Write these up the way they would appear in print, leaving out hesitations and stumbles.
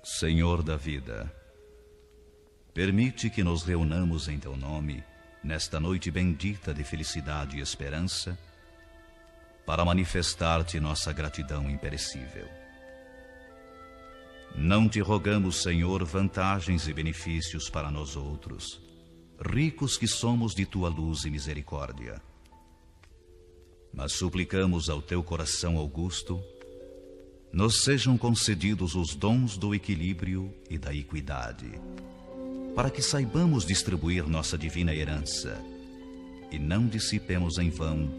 Senhor da vida, permite que nos reunamos em Teu nome, nesta noite bendita de felicidade e esperança, para manifestar-te nossa gratidão imperecível. Não te rogamos, Senhor, vantagens e benefícios para nós outros, ricos que somos de Tua luz e misericórdia, mas suplicamos ao Teu coração augusto, nos sejam concedidos os dons do equilíbrio e da equidade, para que saibamos distribuir nossa divina herança e não dissipemos em vão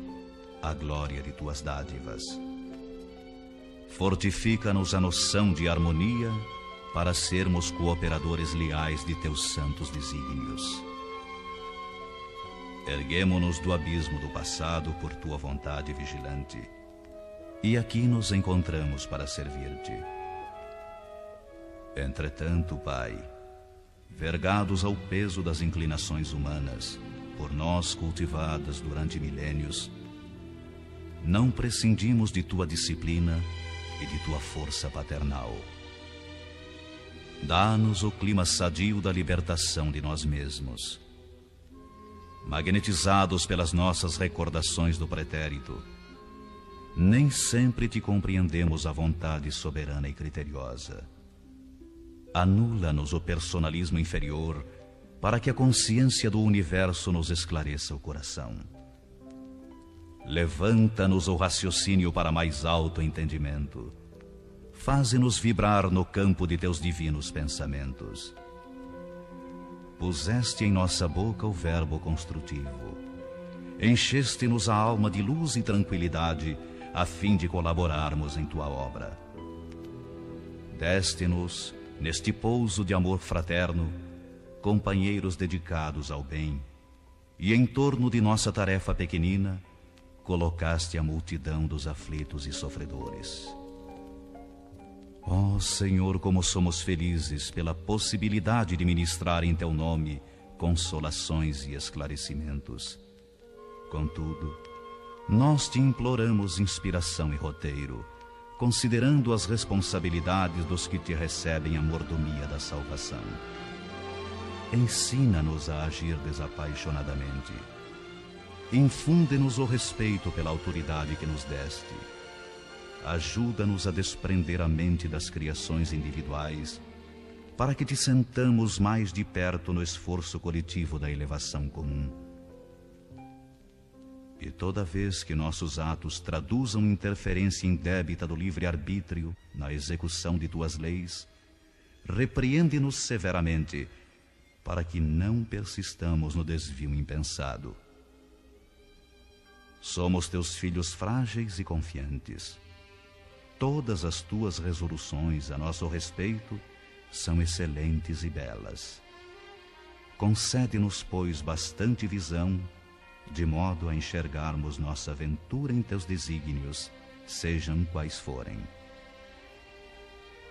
a glória de Tuas dádivas. Fortifica-nos a noção de harmonia para sermos cooperadores leais de Teus santos desígnios. Erguemo-nos do abismo do passado por Tua vontade vigilante, e aqui nos encontramos para servir-te. Entretanto, Pai, vergados ao peso das inclinações humanas, por nós cultivadas durante milênios, não prescindimos de Tua disciplina e de Tua força paternal. Dá-nos o clima sadio da libertação de nós mesmos. Magnetizados pelas nossas recordações do pretérito, nem sempre te compreendemos a vontade soberana e criteriosa. Anula-nos o personalismo inferior para que a consciência do universo nos esclareça o coração. Levanta-nos o raciocínio para mais alto entendimento. Faze-nos vibrar no campo de Teus divinos pensamentos. Puseste em nossa boca o verbo construtivo. Encheste-nos a alma de luz e tranquilidade, a fim de colaborarmos em Tua obra. Deste-nos, neste pouso de amor fraterno, companheiros dedicados ao bem, e em torno de nossa tarefa pequenina, colocaste a multidão dos aflitos e sofredores. Ó Senhor, como somos felizes pela possibilidade de ministrar em Teu nome consolações e esclarecimentos. Contudo, nós te imploramos inspiração e roteiro, considerando as responsabilidades dos que te recebem a mordomia da salvação. Ensina-nos a agir desapaixonadamente. Infunde-nos o respeito pela autoridade que nos deste. Ajuda-nos a desprender a mente das criações individuais, para que te sentamos mais de perto no esforço coletivo da elevação comum. E toda vez que nossos atos traduzam interferência indébita do livre-arbítrio na execução de Tuas leis, repreende-nos severamente, para que não persistamos no desvio impensado. Somos Teus filhos frágeis e confiantes. Todas as Tuas resoluções a nosso respeito são excelentes e belas. Concede-nos, pois, bastante visão, de modo a enxergarmos nossa aventura em Teus desígnios, sejam quais forem.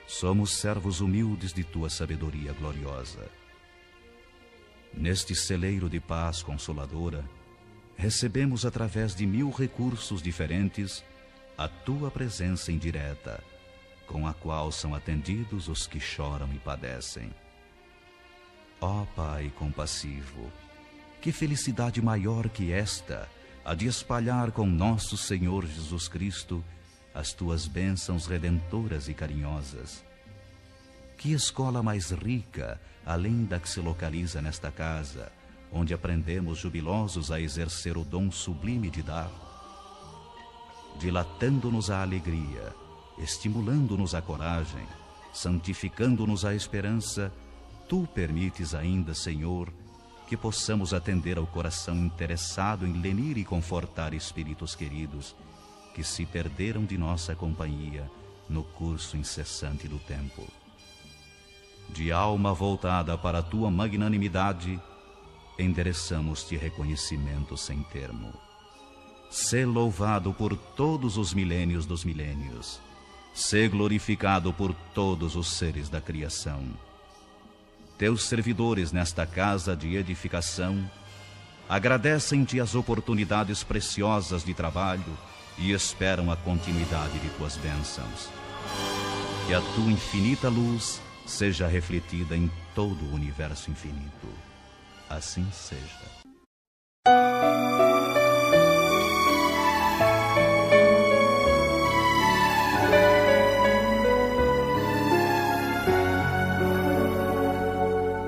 Somos servos humildes de Tua sabedoria gloriosa. Neste celeiro de paz consoladora, recebemos através de 1000 recursos diferentes a Tua presença indireta, com a qual são atendidos os que choram e padecem. Ó Pai compassivo, que felicidade maior que esta, a de espalhar com nosso Senhor Jesus Cristo as Tuas bênçãos redentoras e carinhosas. Que escola mais rica, além da que se localiza nesta casa, onde aprendemos jubilosos a exercer o dom sublime de dar, dilatando-nos a alegria, estimulando-nos a coragem, santificando-nos a esperança, Tu permites ainda, Senhor, que possamos atender ao coração interessado em lenir e confortar espíritos queridos que se perderam de nossa companhia no curso incessante do tempo. De alma voltada para a Tua magnanimidade, endereçamos-te reconhecimento sem termo. Sê louvado por todos os milênios dos milênios. Sê glorificado por todos os seres da criação. Teus servidores nesta casa de edificação agradecem-te as oportunidades preciosas de trabalho e esperam a continuidade de Tuas bênçãos. Que a Tua infinita luz seja refletida em todo o universo infinito. Assim seja.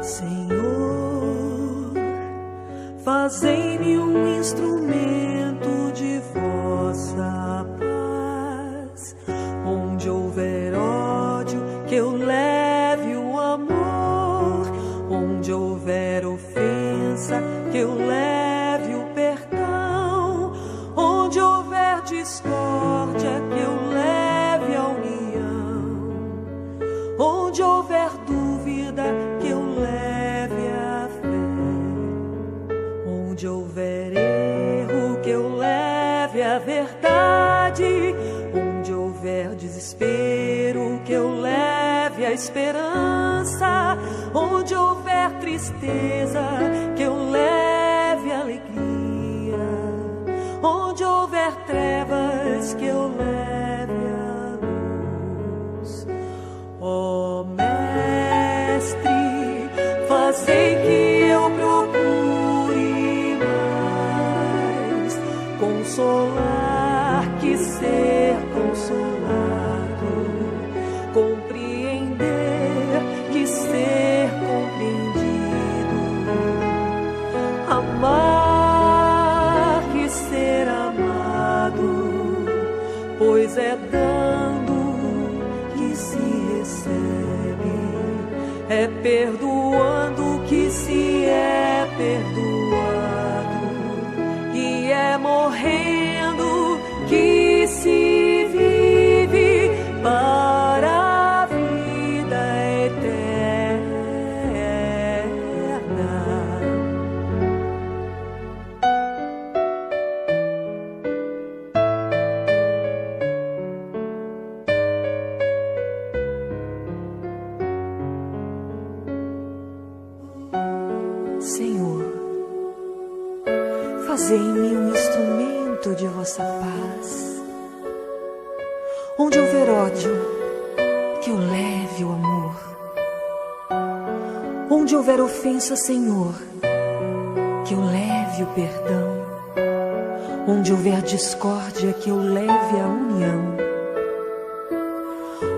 Senhor, fazei-me um instrumento de vossa paz. Onde houver ódio, que eu leve o amor. Onde houver ofensa, que eu leve o perdão. Onde houver discórdia, que eu leve a união. Onde houver dúvida, que eu leve a fé. Onde houver erro, que eu leve a verdade. Onde houver desespero, que eu leve a esperança. Onde houver tristeza, que eu leve a alegria. Onde houver trevas, que eu leve a luz. Ó Mestre, fazei que eu procure mais consolar que ser consolado, compreender que ser compreendido, amar que ser amado, pois é dando que se recebe, é perdoando que se é perdoado, e é morrendo que se vive para a vida eterna. Senhor, fazei-me um instrumento de vossa paz. Onde houver ódio, que eu leve o amor. Onde houver ofensa, Senhor, que eu leve o perdão. Onde houver discórdia, que eu leve a união.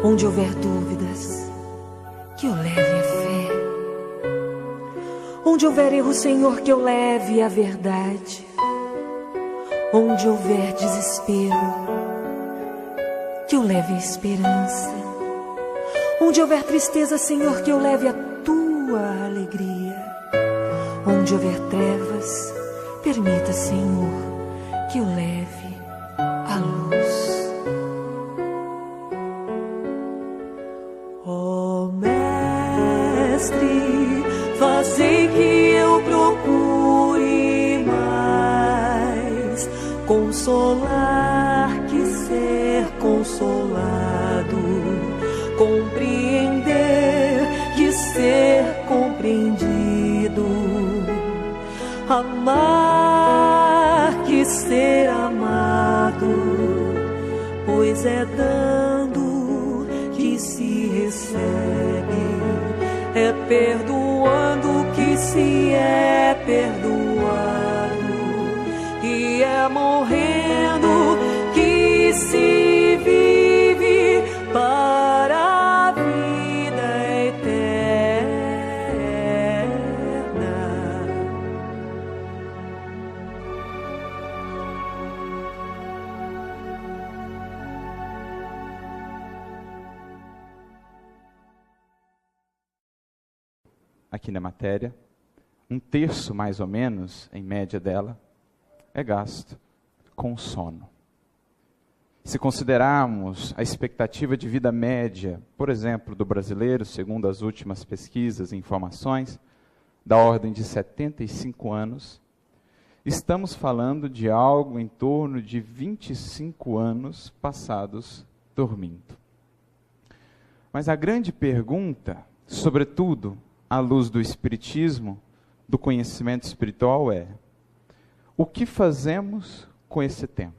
Onde houver dúvidas, que eu leve a fé. Onde houver erro, Senhor, que eu leve a verdade. Onde houver desespero, que eu leve a esperança. Onde houver tristeza, Senhor, que eu leve a tua alegria. Onde houver trevas, permita, Senhor, que eu leve a luz. Ó Mestre, fazei que eu procure mais consolar que ser consolado, compreender que ser compreendido, amar que ser amado, pois é dando que se recebe, é perdoando que se é perdoado, e é morrendo que se vive para a vida eterna. Aqui na matéria, 1/3 mais ou menos, em média dela, é gasto com sono. Se considerarmos a expectativa de vida média, por exemplo, do brasileiro, segundo as últimas pesquisas e informações, da ordem de 75 anos, estamos falando de algo em torno de 25 anos passados dormindo. Mas a grande pergunta, sobretudo à luz do Espiritismo, do conhecimento espiritual, é: o que fazemos com esse tempo?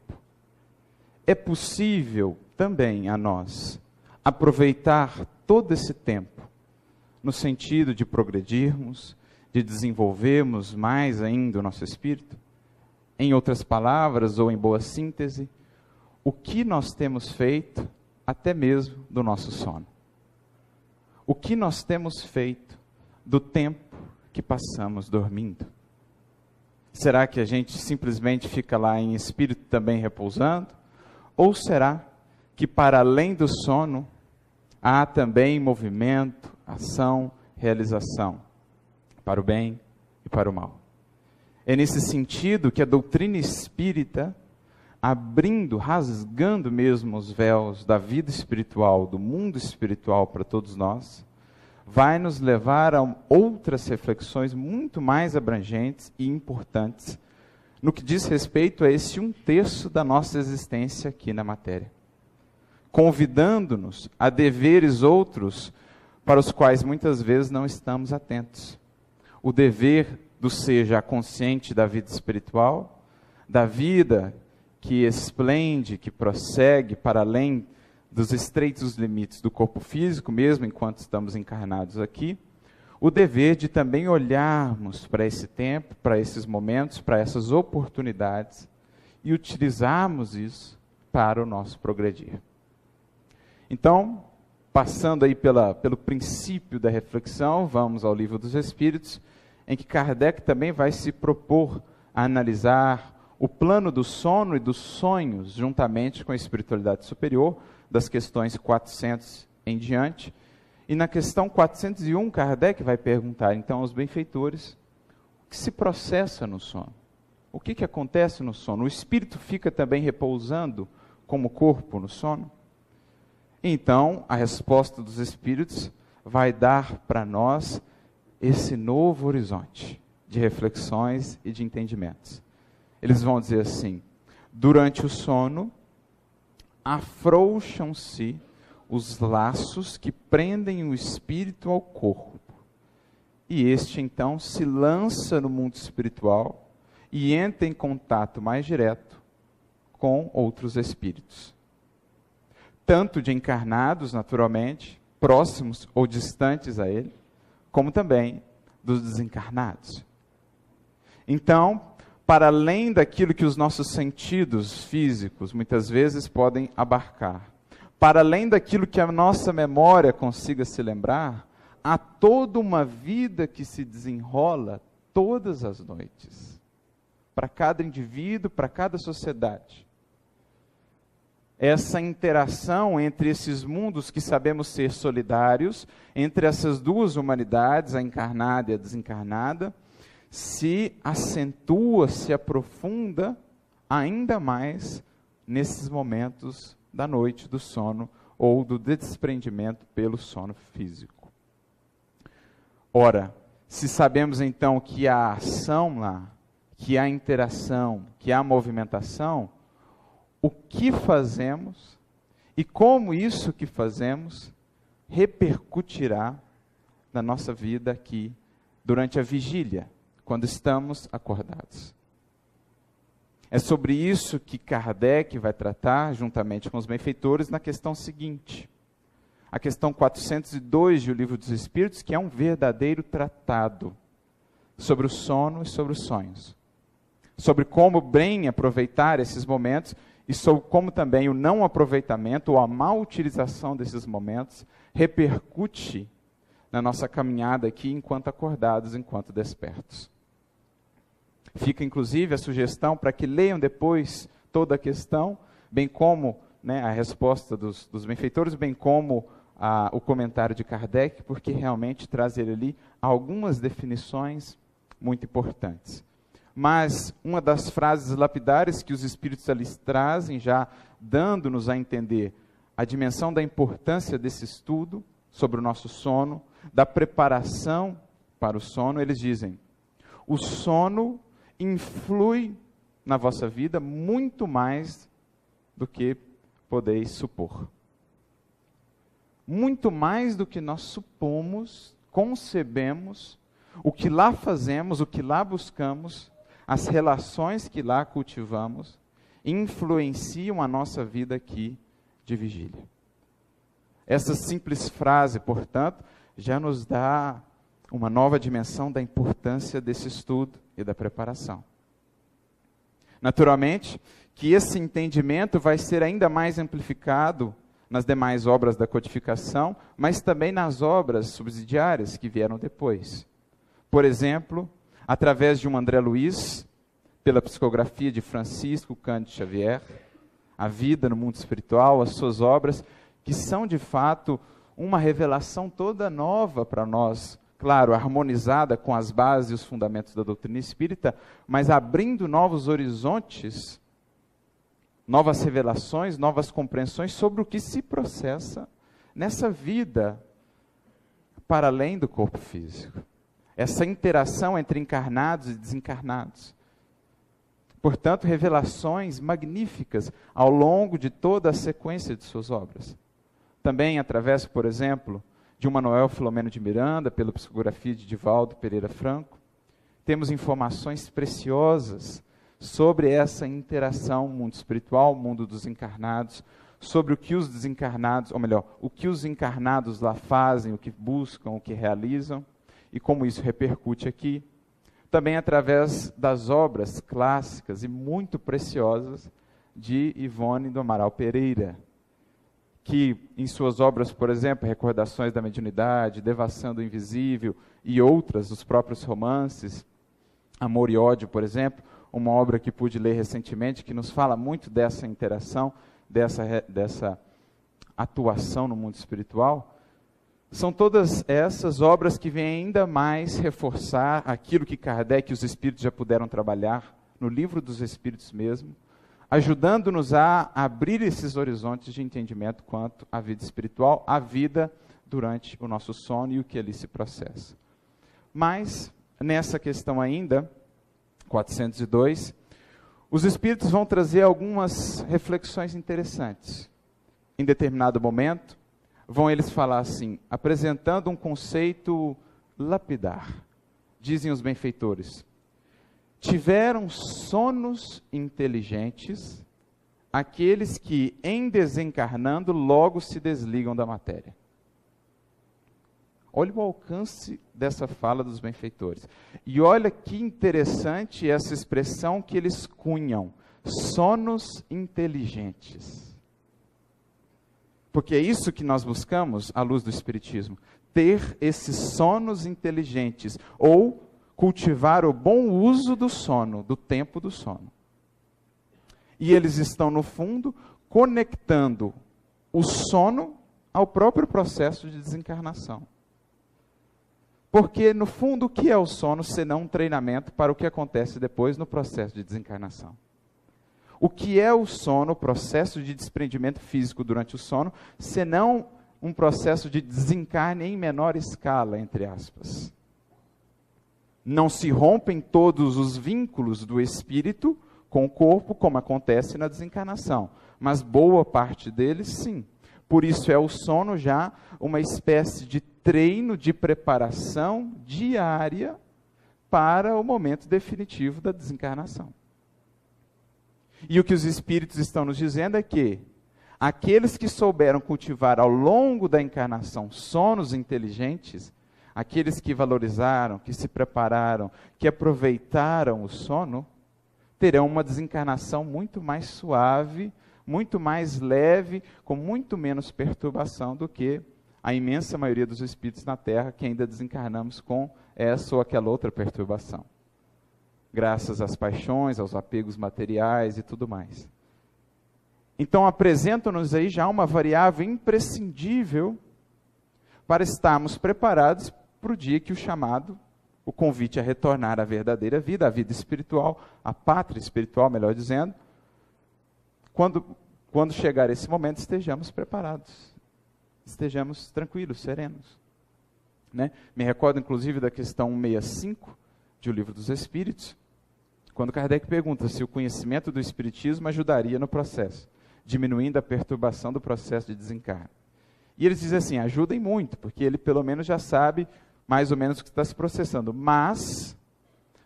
É possível também a nós aproveitar todo esse tempo no sentido de progredirmos, de desenvolvermos mais ainda o nosso espírito? Em outras palavras, ou em boa síntese, o que nós temos feito até mesmo do nosso sono? O que nós temos feito do tempo que passamos dormindo? Será que a gente simplesmente fica lá em espírito também repousando? Ou será que para além do sono, há também movimento, ação, realização, para o bem e para o mal? É nesse sentido que a doutrina espírita, abrindo, rasgando mesmo os véus da vida espiritual, do mundo espiritual para todos nós, vai nos levar a outras reflexões muito mais abrangentes e importantes no que diz respeito a esse 1/3 da nossa existência aqui na matéria, convidando-nos a deveres outros para os quais muitas vezes não estamos atentos. O dever do ser já consciente da vida espiritual, da vida que esplende, que prossegue para além dos estreitos limites do corpo físico, mesmo enquanto estamos encarnados aqui, o dever de também olharmos para esse tempo, para esses momentos, para essas oportunidades e utilizarmos isso para o nosso progredir. Então, passando aí pelo princípio da reflexão, vamos ao Livro dos Espíritos, em que Kardec também vai se propor a analisar o plano do sono e dos sonhos, juntamente com a espiritualidade superior, das questões 400 em diante. E na questão 401, Kardec vai perguntar então aos benfeitores o que se processa no sono. O que acontece no sono? O espírito fica também repousando como corpo no sono? Então, a resposta dos espíritos vai dar para nós esse novo horizonte de reflexões e de entendimentos. Eles vão dizer assim: durante o sono, afrouxam-se os laços que prendem o espírito ao corpo. E este, então, se lança no mundo espiritual e entra em contato mais direto com outros espíritos. Tanto de encarnados, naturalmente, próximos ou distantes a ele, como também dos desencarnados. Então, para além daquilo que os nossos sentidos físicos muitas vezes podem abarcar, para além daquilo que a nossa memória consiga se lembrar, há toda uma vida que se desenrola todas as noites, para cada indivíduo, para cada sociedade. Essa interação entre esses mundos que sabemos ser solidários, entre essas duas humanidades, a encarnada e a desencarnada, se acentua, se aprofunda ainda mais nesses momentos da noite, do sono ou do desprendimento pelo sono físico. Ora, se sabemos então que há ação lá, que há interação, que há movimentação, o que fazemos e como isso que fazemos repercutirá na nossa vida aqui durante a vigília, quando estamos acordados. É sobre isso que Kardec vai tratar, juntamente com os benfeitores, na questão seguinte. A questão 402 do Livro dos Espíritos, que é um verdadeiro tratado sobre o sono e sobre os sonhos. Sobre como bem aproveitar esses momentos e sobre como também o não aproveitamento ou a má utilização desses momentos repercute na nossa caminhada aqui enquanto acordados, enquanto despertos. Fica, inclusive, a sugestão para que leiam depois toda a questão, bem como a resposta dos benfeitores, bem como o comentário de Kardec, porque realmente traz ele ali algumas definições muito importantes. Mas uma das frases lapidares que os espíritos ali trazem, já dando-nos a entender a dimensão da importância desse estudo sobre o nosso sono, da preparação para o sono, eles dizem: o sono influi na vossa vida muito mais do que podeis supor. Muito mais do que nós supomos, concebemos, o que lá fazemos, o que lá buscamos, as relações que lá cultivamos, influenciam a nossa vida aqui de vigília. Essa simples frase, portanto, já nos dá uma nova dimensão da importância desse estudo e da preparação. Naturalmente, que esse entendimento vai ser ainda mais amplificado nas demais obras da codificação, mas também nas obras subsidiárias que vieram depois. Por exemplo, através de um André Luiz, pela psicografia de Francisco Cândido Xavier, a vida no mundo espiritual, as suas obras, que são de fato uma revelação toda nova para nós, claro, harmonizada com as bases e os fundamentos da doutrina espírita, mas abrindo novos horizontes, novas revelações, novas compreensões sobre o que se processa nessa vida para além do corpo físico. Essa interação entre encarnados e desencarnados. Portanto, revelações magníficas ao longo de toda a sequência de suas obras. Também através, por exemplo, de um Manuel Filomeno de Miranda, pela psicografia de Divaldo Pereira Franco, temos informações preciosas sobre essa interação mundo espiritual, mundo dos encarnados, sobre o que os desencarnados, ou melhor, o que os encarnados lá fazem, o que buscam, o que realizam, e como isso repercute aqui. Também através das obras clássicas e muito preciosas de Ivone do Amaral Pereira, que em suas obras, por exemplo, Recordações da Mediunidade, Devassando do Invisível e outras, os próprios romances, Amor e Ódio, por exemplo, uma obra que pude ler recentemente, que nos fala muito dessa interação, dessa atuação no mundo espiritual. São todas essas obras que vêm ainda mais reforçar aquilo que Kardec e os Espíritos já puderam trabalhar no Livro dos Espíritos mesmo, ajudando-nos a abrir esses horizontes de entendimento quanto à vida espiritual, à vida durante o nosso sono e o que ali se processa. Mas, nessa questão ainda, 402, os Espíritos vão trazer algumas reflexões interessantes. Em determinado momento, vão eles falar assim, apresentando um conceito lapidar. Dizem os benfeitores: tiveram sonos inteligentes aqueles que, em desencarnando, logo se desligam da matéria. Olha o alcance dessa fala dos benfeitores. E olha que interessante essa expressão que eles cunham, sonos inteligentes. Porque é isso que nós buscamos à luz do Espiritismo, ter esses sonos inteligentes, ou cultivar o bom uso do sono, do tempo do sono. E eles estão, no fundo, conectando o sono ao próprio processo de desencarnação. Porque, no fundo, o que é o sono, senão um treinamento para o que acontece depois no processo de desencarnação? O que é o sono, o processo de desprendimento físico durante o sono, senão um processo de desencarne em menor escala, entre aspas? Não se rompem todos os vínculos do espírito com o corpo, como acontece na desencarnação, mas boa parte deles, sim. Por isso é o sono já uma espécie de treino de preparação diária para o momento definitivo da desencarnação. E o que os Espíritos estão nos dizendo é que aqueles que souberam cultivar ao longo da encarnação sonos inteligentes, aqueles que valorizaram, que se prepararam, que aproveitaram o sono, terão uma desencarnação muito mais suave, muito mais leve, com muito menos perturbação do que a imensa maioria dos espíritos na Terra, que ainda desencarnamos com essa ou aquela outra perturbação. Graças às paixões, aos apegos materiais e tudo mais. Então apresentam-nos aí já uma variável imprescindível para estarmos preparados para o dia que o chamado, o convite a retornar à verdadeira vida, à vida espiritual, à pátria espiritual, melhor dizendo, quando chegar esse momento, estejamos preparados, estejamos tranquilos, serenos. Né? Me recordo, inclusive, da questão 165 de O Livro dos Espíritos, quando Kardec pergunta se o conhecimento do Espiritismo ajudaria no processo, diminuindo a perturbação do processo de desencarne. E eles dizem assim, ajudem muito, porque ele pelo menos já sabe mais ou menos o que está se processando, mas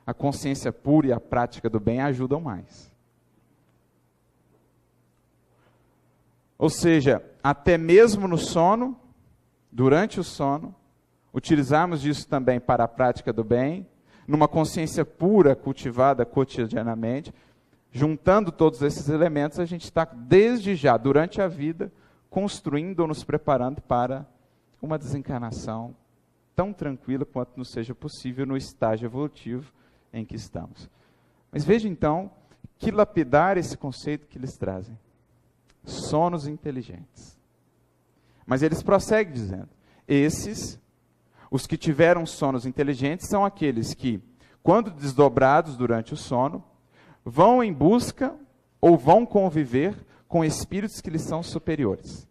a consciência pura e a prática do bem ajudam mais. Ou seja, até mesmo no sono, durante o sono, utilizarmos disso também para a prática do bem, numa consciência pura, cultivada cotidianamente, juntando todos esses elementos, a gente está desde já, durante a vida, construindo ou nos preparando para uma desencarnação tão tranquila quanto nos seja possível no estágio evolutivo em que estamos. Mas veja então, que lapidar esse conceito que eles trazem. Sonos inteligentes. Mas eles prosseguem dizendo, os que tiveram sonos inteligentes são aqueles que, quando desdobrados durante o sono, vão em busca ou vão conviver com espíritos que lhes são superiores.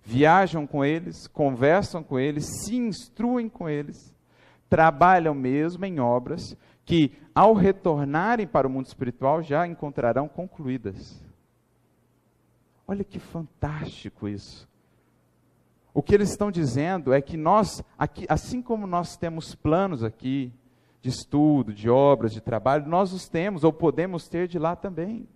Viajam com eles, conversam com eles, se instruem com eles, trabalham mesmo em obras que, ao retornarem para o mundo espiritual, já encontrarão concluídas. Olha que fantástico isso. O que eles estão dizendo é que nós, aqui, assim como nós temos planos aqui, de estudo, de obras, de trabalho, nós os temos ou podemos ter de lá também.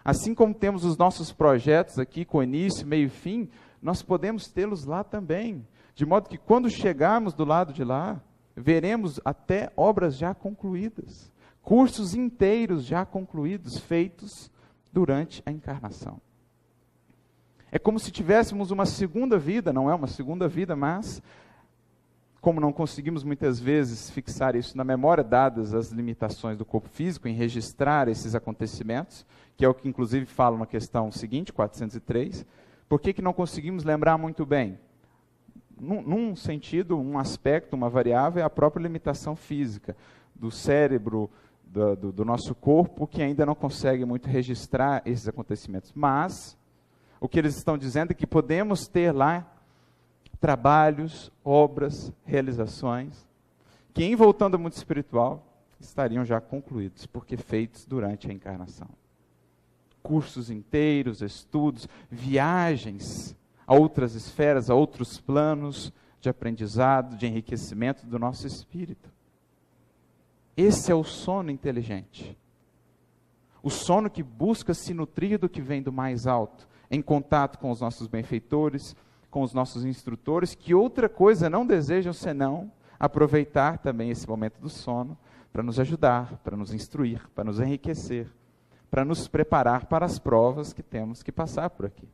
Assim como temos os nossos projetos aqui com início, meio e fim, nós podemos tê-los lá também. De modo que quando chegarmos do lado de lá, veremos até obras já concluídas, cursos inteiros já concluídos, feitos durante a encarnação. É como se tivéssemos uma segunda vida, não é uma segunda vida, mas como não conseguimos muitas vezes fixar isso na memória, dadas as limitações do corpo físico, em registrar esses acontecimentos, que é o que inclusive fala na questão seguinte, 403, por que não conseguimos lembrar muito bem? Num sentido, um aspecto, uma variável, é a própria limitação física do cérebro, do nosso corpo, que ainda não consegue muito registrar esses acontecimentos. Mas o que eles estão dizendo é que podemos ter lá trabalhos, obras, realizações, que em voltando ao mundo espiritual, estariam já concluídos, porque feitos durante a encarnação. Cursos inteiros, estudos, viagens a outras esferas, a outros planos de aprendizado, de enriquecimento do nosso espírito. Esse é o sono inteligente. O sono que busca se nutrir do que vem do mais alto, em contato com os nossos benfeitores, com os nossos instrutores, que outra coisa não desejam senão aproveitar também esse momento do sono para nos ajudar, para nos instruir, para nos enriquecer, para nos preparar para as provas que temos que passar por aqui.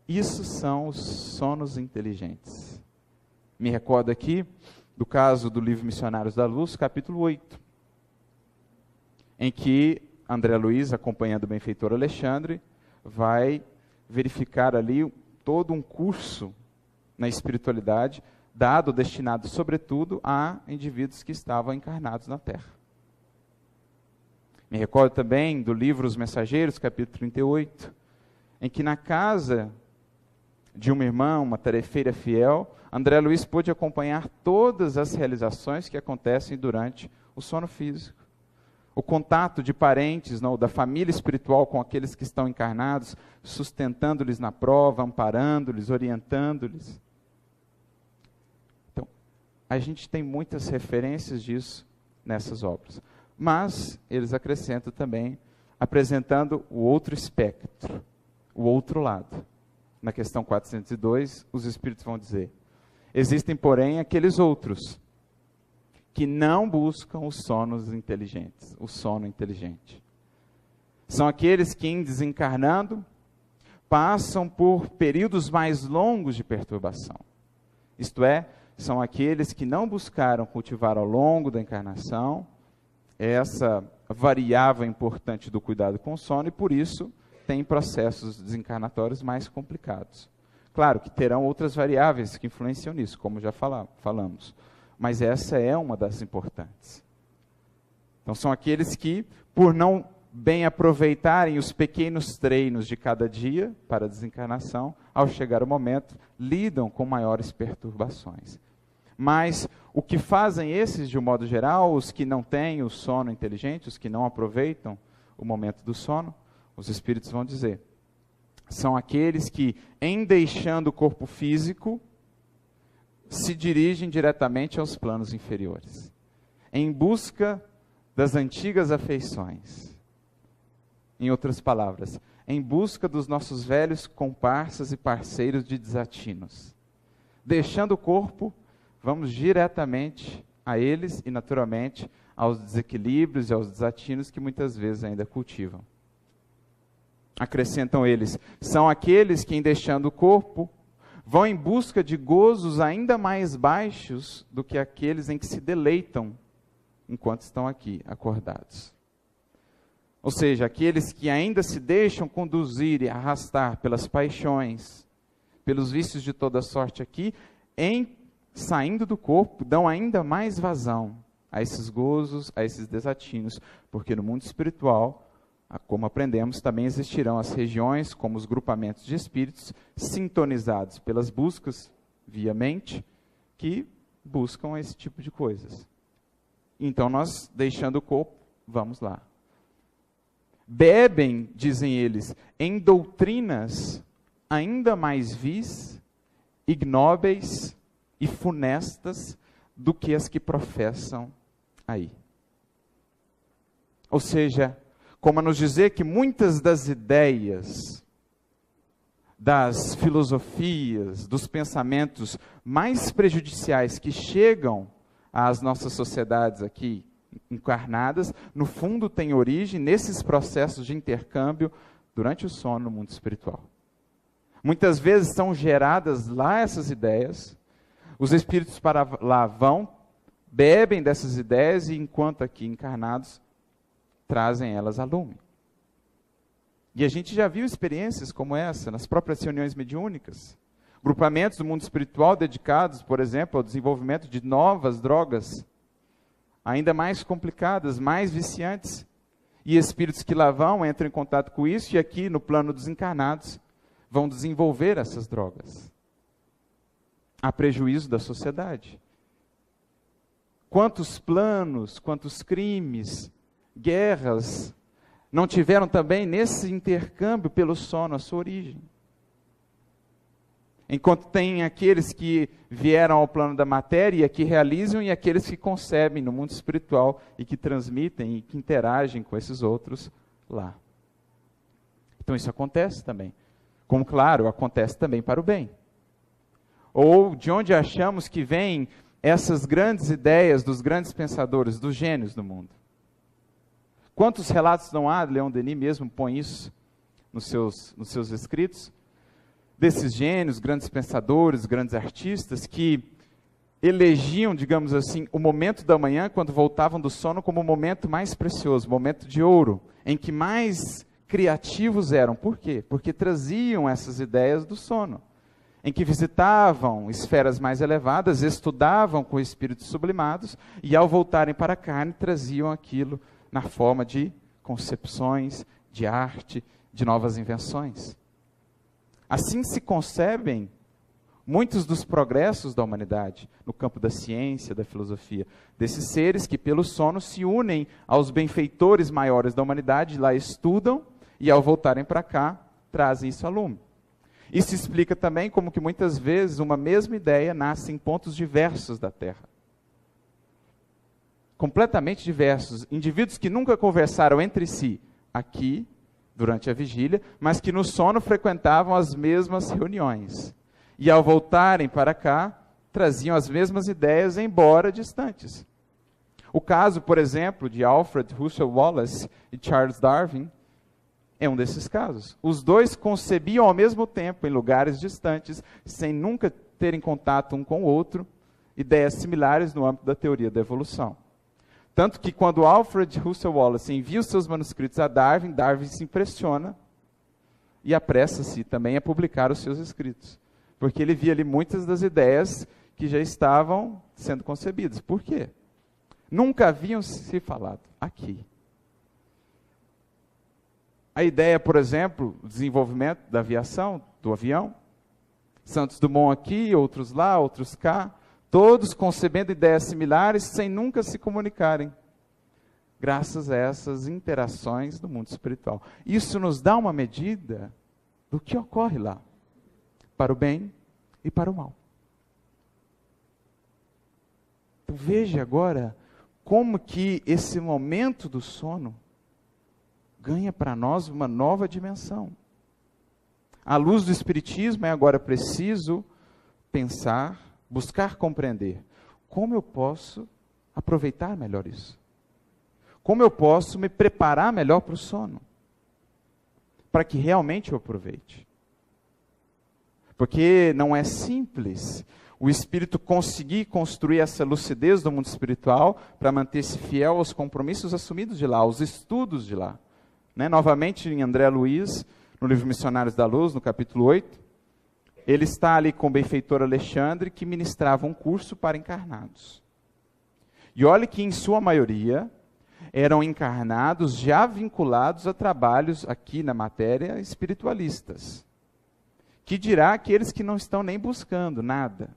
Isso são os sonos inteligentes. Me recordo aqui do caso do livro Missionários da Luz, capítulo 8, em que André Luiz, acompanhando o benfeitor Alexandre, vai verificar ali todo um curso na espiritualidade, dado, destinado sobretudo a indivíduos que estavam encarnados na Terra. Me recordo também do livro Os Mensageiros, capítulo 38, em que na casa de uma irmã, uma tarefeira fiel, André Luiz pôde acompanhar todas as realizações que acontecem durante o sono físico. O contato de parentes, não, da família espiritual com aqueles que estão encarnados, sustentando-lhes na prova, amparando-lhes, orientando-lhes. Então, a gente tem muitas referências disso nessas obras. Mas eles acrescentam também, apresentando o outro espectro, o outro lado. Na questão 402, os espíritos vão dizer, existem, porém, aqueles outros que não buscam os sonos inteligentes, o sono inteligente. São aqueles que, em desencarnando, passam por períodos mais longos de perturbação. Isto é, são aqueles que não buscaram cultivar ao longo da encarnação essa variável importante do cuidado com o sono e, por isso, têm processos desencarnatórios mais complicados. Claro que terão outras variáveis que influenciam nisso, como já falamos. Mas essa é uma das importantes. Então são aqueles que, por não bem aproveitarem os pequenos treinos de cada dia para a desencarnação, ao chegar o momento, lidam com maiores perturbações. Mas o que fazem esses, de um modo geral, os que não têm o sono inteligente, os que não aproveitam o momento do sono, os espíritos vão dizer, são aqueles que, em deixando o corpo físico, se dirigem diretamente aos planos inferiores, em busca das antigas afeições. Em outras palavras, em busca dos nossos velhos comparsas e parceiros de desatinos, deixando o corpo, vamos diretamente a eles e, naturalmente, aos desequilíbrios e aos desatinos que muitas vezes ainda cultivam. Acrescentam eles, são aqueles que, em deixando o corpo, vão em busca de gozos ainda mais baixos do que aqueles em que se deleitam enquanto estão aqui acordados. Ou seja, aqueles que ainda se deixam conduzir e arrastar pelas paixões, pelos vícios de toda sorte aqui, em saindo do corpo, dão ainda mais vazão a esses gozos, a esses desatinos, porque no mundo espiritual, como aprendemos, também existirão as regiões, como os grupamentos de espíritos, sintonizados pelas buscas via mente, que buscam esse tipo de coisas. Então nós, deixando o corpo, vamos lá. Bebem, dizem eles, em doutrinas ainda mais vis, ignóbeis e funestas do que as que professam aí. Ou seja, como a nos dizer que muitas das ideias, das filosofias, dos pensamentos mais prejudiciais que chegam às nossas sociedades aqui encarnadas, no fundo tem origem nesses processos de intercâmbio durante o sono no mundo espiritual. Muitas vezes são geradas lá essas ideias, os espíritos para lá vão, bebem dessas ideias e, enquanto aqui encarnados, trazem elas a lume. E a gente já viu experiências como essa nas próprias reuniões mediúnicas. Grupamentos do mundo espiritual dedicados, por exemplo, ao desenvolvimento de novas drogas, ainda mais complicadas, mais viciantes. E espíritos que lá vão, entram em contato com isso e aqui no plano dos encarnados vão desenvolver essas drogas, a prejuízo da sociedade. Quantos planos, quantos crimes, guerras, não tiveram também nesse intercâmbio pelo sono a sua origem? Enquanto tem aqueles que vieram ao plano da matéria e que realizam, e aqueles que concebem no mundo espiritual e que transmitem e que interagem com esses outros lá. Então isso acontece também. Como, claro, acontece também para o bem. Ou de onde achamos que vêm essas grandes ideias dos grandes pensadores, dos gênios do mundo? Quantos relatos não há, Leon Denis mesmo põe isso nos seus escritos, desses gênios, grandes pensadores, grandes artistas, que elegiam, digamos assim, o momento da manhã, quando voltavam do sono, como o momento mais precioso, o momento de ouro, em que mais criativos eram. Por quê? Porque traziam essas ideias do sono, em que visitavam esferas mais elevadas, estudavam com espíritos sublimados, e ao voltarem para a carne, traziam aquilo na forma de concepções, de arte, de novas invenções. Assim se concebem muitos dos progressos da humanidade, no campo da ciência, da filosofia, desses seres que pelo sono se unem aos benfeitores maiores da humanidade, lá estudam, e ao voltarem para cá, trazem isso a lume. Isso explica também como que muitas vezes uma mesma ideia nasce em pontos diversos da Terra. Completamente diversos. Indivíduos que nunca conversaram entre si aqui, durante a vigília, mas que no sono frequentavam as mesmas reuniões. E ao voltarem para cá, traziam as mesmas ideias, embora distantes. O caso, por exemplo, de Alfred Russel Wallace e Charles Darwin é um desses casos. Os dois concebiam ao mesmo tempo, em lugares distantes, sem nunca terem contato um com o outro, ideias similares no âmbito da teoria da evolução. Tanto que quando Alfred Russel Wallace envia os seus manuscritos a Darwin, Darwin se impressiona e apressa-se também a publicar os seus escritos. Porque ele via ali muitas das ideias que já estavam sendo concebidas. Por quê? Nunca haviam se falado aqui. A ideia, por exemplo, do desenvolvimento da aviação, do avião, Santos Dumont aqui, outros lá, outros cá, todos concebendo ideias similares sem nunca se comunicarem, graças a essas interações do mundo espiritual. Isso nos dá uma medida do que ocorre lá, para o bem e para o mal. Então veja agora como que esse momento do sono ganha para nós uma nova dimensão. À luz do Espiritismo é agora preciso pensar, buscar compreender como eu posso aproveitar melhor isso. Como eu posso me preparar melhor para o sono, para que realmente eu aproveite. Porque não é simples o espírito conseguir construir essa lucidez do mundo espiritual para manter-se fiel aos compromissos assumidos de lá, aos estudos de lá. Novamente, em André Luiz, no livro Missionários da Luz, no capítulo 8, ele está ali com o benfeitor Alexandre, que ministrava um curso para encarnados. E olhe que, em sua maioria, eram encarnados já vinculados a trabalhos aqui na matéria espiritualistas. Que dirá aqueles que não estão nem buscando nada.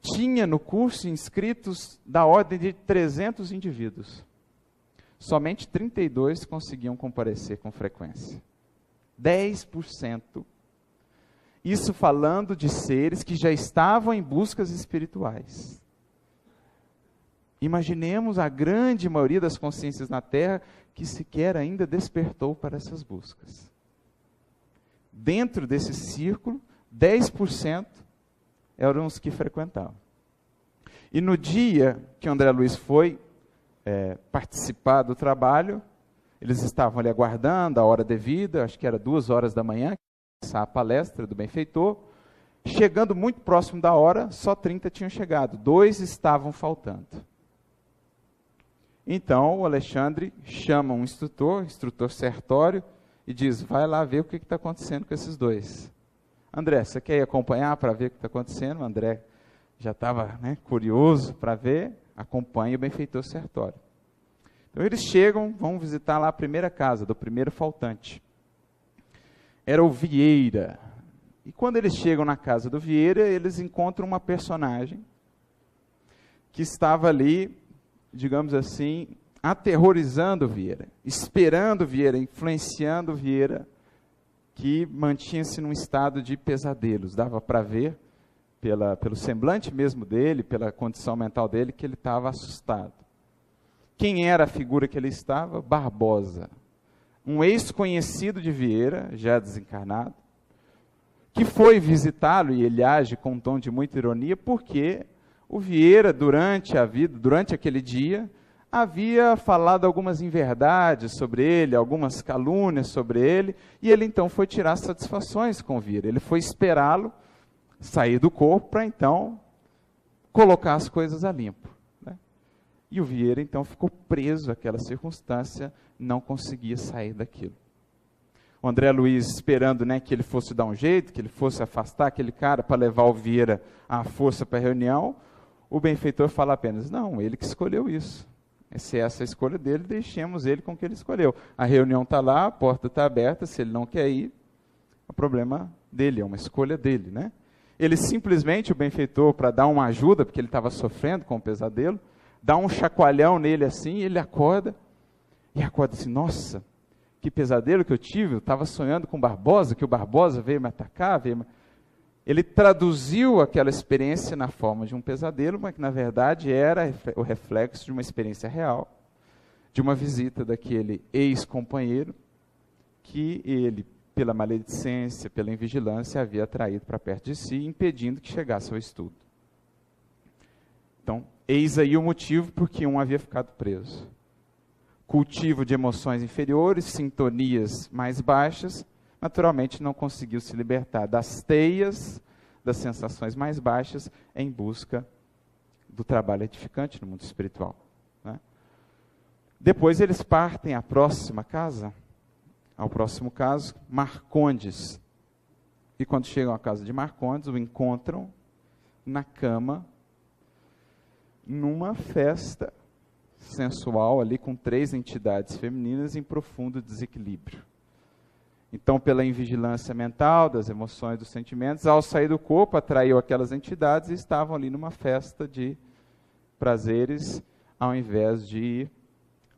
Tinha no curso inscritos da ordem de 300 indivíduos. Somente 32 conseguiam comparecer com frequência. 10%. Isso falando de seres que já estavam em buscas espirituais. Imaginemos a grande maioria das consciências na Terra que sequer ainda despertou para essas buscas. Dentro desse círculo, 10% eram os que frequentavam. E no dia que o André Luiz foi participar do trabalho, eles estavam ali aguardando a hora devida, acho que era 2h da manhã, começar a palestra do benfeitor. Chegando muito próximo da hora, só 30 tinham chegado, 2 estavam faltando. Então, o Alexandre chama um instrutor Sertório, e diz, vai lá ver o que está acontecendo com esses 2. André, você quer ir acompanhar para ver o que está acontecendo? O André já estava curioso para ver, acompanha o benfeitor Sertório. Então eles chegam, vão visitar lá a primeira casa, do primeiro faltante. Era o Vieira. E quando eles chegam na casa do Vieira, eles encontram uma personagem que estava ali, digamos assim, aterrorizando o Vieira, esperando o Vieira, influenciando o Vieira, que mantinha-se num estado de pesadelos. Dava para ver, pelo semblante mesmo dele, pela condição mental dele, que ele estava assustado. Quem era a figura que ele estava? Barbosa, um ex-conhecido de Vieira, já desencarnado, que foi visitá-lo, e ele age com um tom de muita ironia, porque o Vieira, durante a vida, durante aquele dia, havia falado algumas inverdades sobre ele, algumas calúnias sobre ele, e ele então foi tirar satisfações com o Vieira. Ele foi esperá-lo sair do corpo para então colocar as coisas a limpo. E o Vieira então ficou preso àquela circunstância, não conseguia sair daquilo. O André Luiz esperando que ele fosse dar um jeito, que ele fosse afastar aquele cara para levar o Vieira à força para a reunião, o benfeitor fala apenas, não, ele que escolheu isso. Se essa é a escolha dele, deixemos ele com o que ele escolheu. A reunião está lá, a porta está aberta, se ele não quer ir, é o problema dele, é uma escolha dele. Ele simplesmente, o benfeitor, para dar uma ajuda, porque ele estava sofrendo com o pesadelo, dá um chacoalhão nele assim, ele acorda, e acorda assim, nossa, que pesadelo que eu tive, eu estava sonhando com o Barbosa, que o Barbosa veio me atacar, Ele traduziu aquela experiência na forma de um pesadelo, mas que na verdade era o reflexo de uma experiência real, de uma visita daquele ex-companheiro que ele, pela maledicência, pela invigilância, havia atraído para perto de si, impedindo que chegasse ao estudo. Então, eis aí o motivo por que um havia ficado preso. Cultivo de emoções inferiores, sintonias mais baixas, naturalmente não conseguiu se libertar das teias, das sensações mais baixas, em busca do trabalho edificante no mundo espiritual. Depois eles partem à próxima casa, ao próximo caso, Marcondes. E quando chegam à casa de Marcondes, o encontram na cama, numa festa sensual ali com 3 entidades femininas em profundo desequilíbrio. Então, pela invigilância mental, das emoções, dos sentimentos, ao sair do corpo, atraiu aquelas entidades e estavam ali numa festa de prazeres, ao invés de ir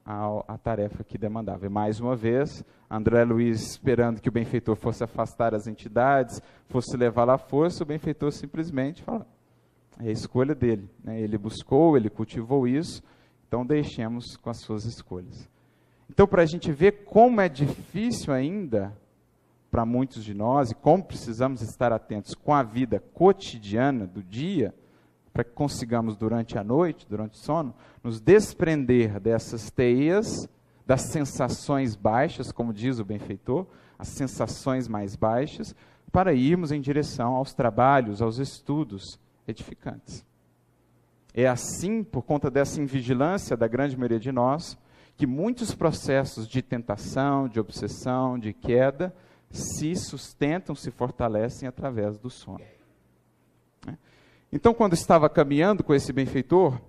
à tarefa que demandava. E mais uma vez, André Luiz, esperando que o benfeitor fosse afastar as entidades, fosse levá-la à força, o benfeitor simplesmente fala, é a escolha dele. Ele buscou, ele cultivou isso, então deixemos com as suas escolhas. Então, para a gente ver como é difícil ainda para muitos de nós, e como precisamos estar atentos com a vida cotidiana do dia, para que consigamos durante a noite, durante o sono, nos desprender dessas teias, das sensações baixas, como diz o benfeitor, as sensações mais baixas, para irmos em direção aos trabalhos, aos estudos edificantes. É assim, por conta dessa invigilância da grande maioria de nós, que muitos processos de tentação, de obsessão, de queda, se sustentam, se fortalecem através do sono. Então, quando estava caminhando com esse benfeitor,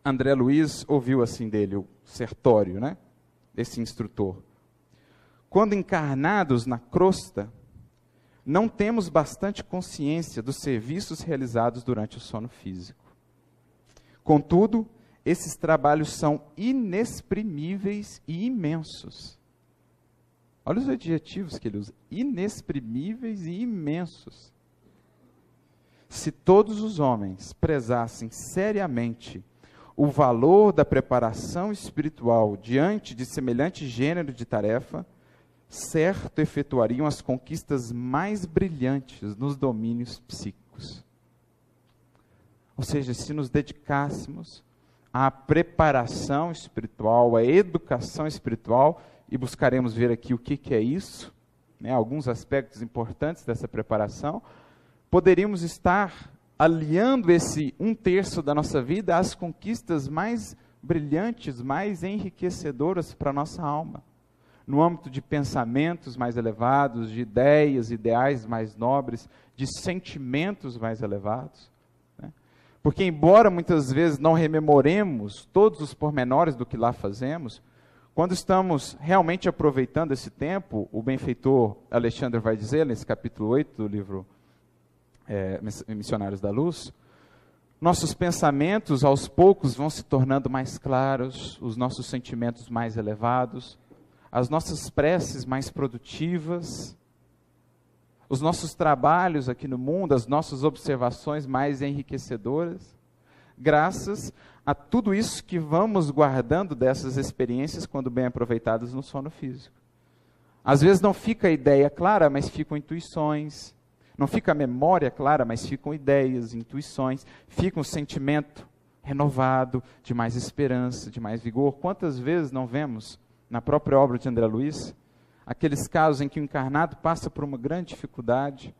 André Luiz ouviu assim dele, o Sertório, esse instrutor. Quando encarnados na crosta, não temos bastante consciência dos serviços realizados durante o sono físico. Contudo, esses trabalhos são inexprimíveis e imensos. Olha os adjetivos que ele usa, inexprimíveis e imensos. Se todos os homens prezassem seriamente o valor da preparação espiritual diante de semelhante gênero de tarefa, certo efetuariam as conquistas mais brilhantes nos domínios psíquicos. Ou seja, se nos dedicássemos à preparação espiritual, à educação espiritual, e buscaremos ver aqui o que é isso, alguns aspectos importantes dessa preparação, poderíamos estar aliando esse 1/3 da nossa vida às conquistas mais brilhantes, mais enriquecedoras para a nossa alma, no âmbito de pensamentos mais elevados, de ideias, ideais mais nobres, de sentimentos mais elevados. Porque, embora muitas vezes não rememoremos todos os pormenores do que lá fazemos, quando estamos realmente aproveitando esse tempo, o benfeitor Alexandre vai dizer, nesse capítulo 8 do livro Missionários da Luz, nossos pensamentos aos poucos vão se tornando mais claros, os nossos sentimentos mais elevados, as nossas preces mais produtivas, os nossos trabalhos aqui no mundo, as nossas observações mais enriquecedoras, graças a tudo isso que vamos guardando dessas experiências quando bem aproveitadas no sono físico. Às vezes não fica a ideia clara, mas ficam intuições. Não fica a memória clara, mas ficam ideias, intuições, fica um sentimento renovado, de mais esperança, de mais vigor. Quantas vezes não vemos, na própria obra de André Luiz, aqueles casos em que o encarnado passa por uma grande dificuldade,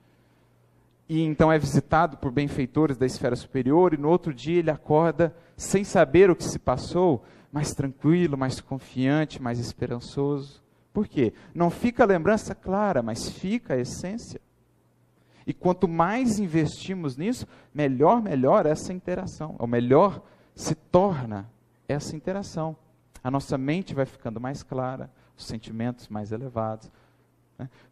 e então é visitado por benfeitores da esfera superior, e no outro dia ele acorda sem saber o que se passou, mais tranquilo, mais confiante, mais esperançoso. Por quê? Não fica a lembrança clara, mas fica a essência. E quanto mais investimos nisso, melhor essa interação. Ou melhor se torna essa interação. A nossa mente vai ficando mais clara, os sentimentos mais elevados.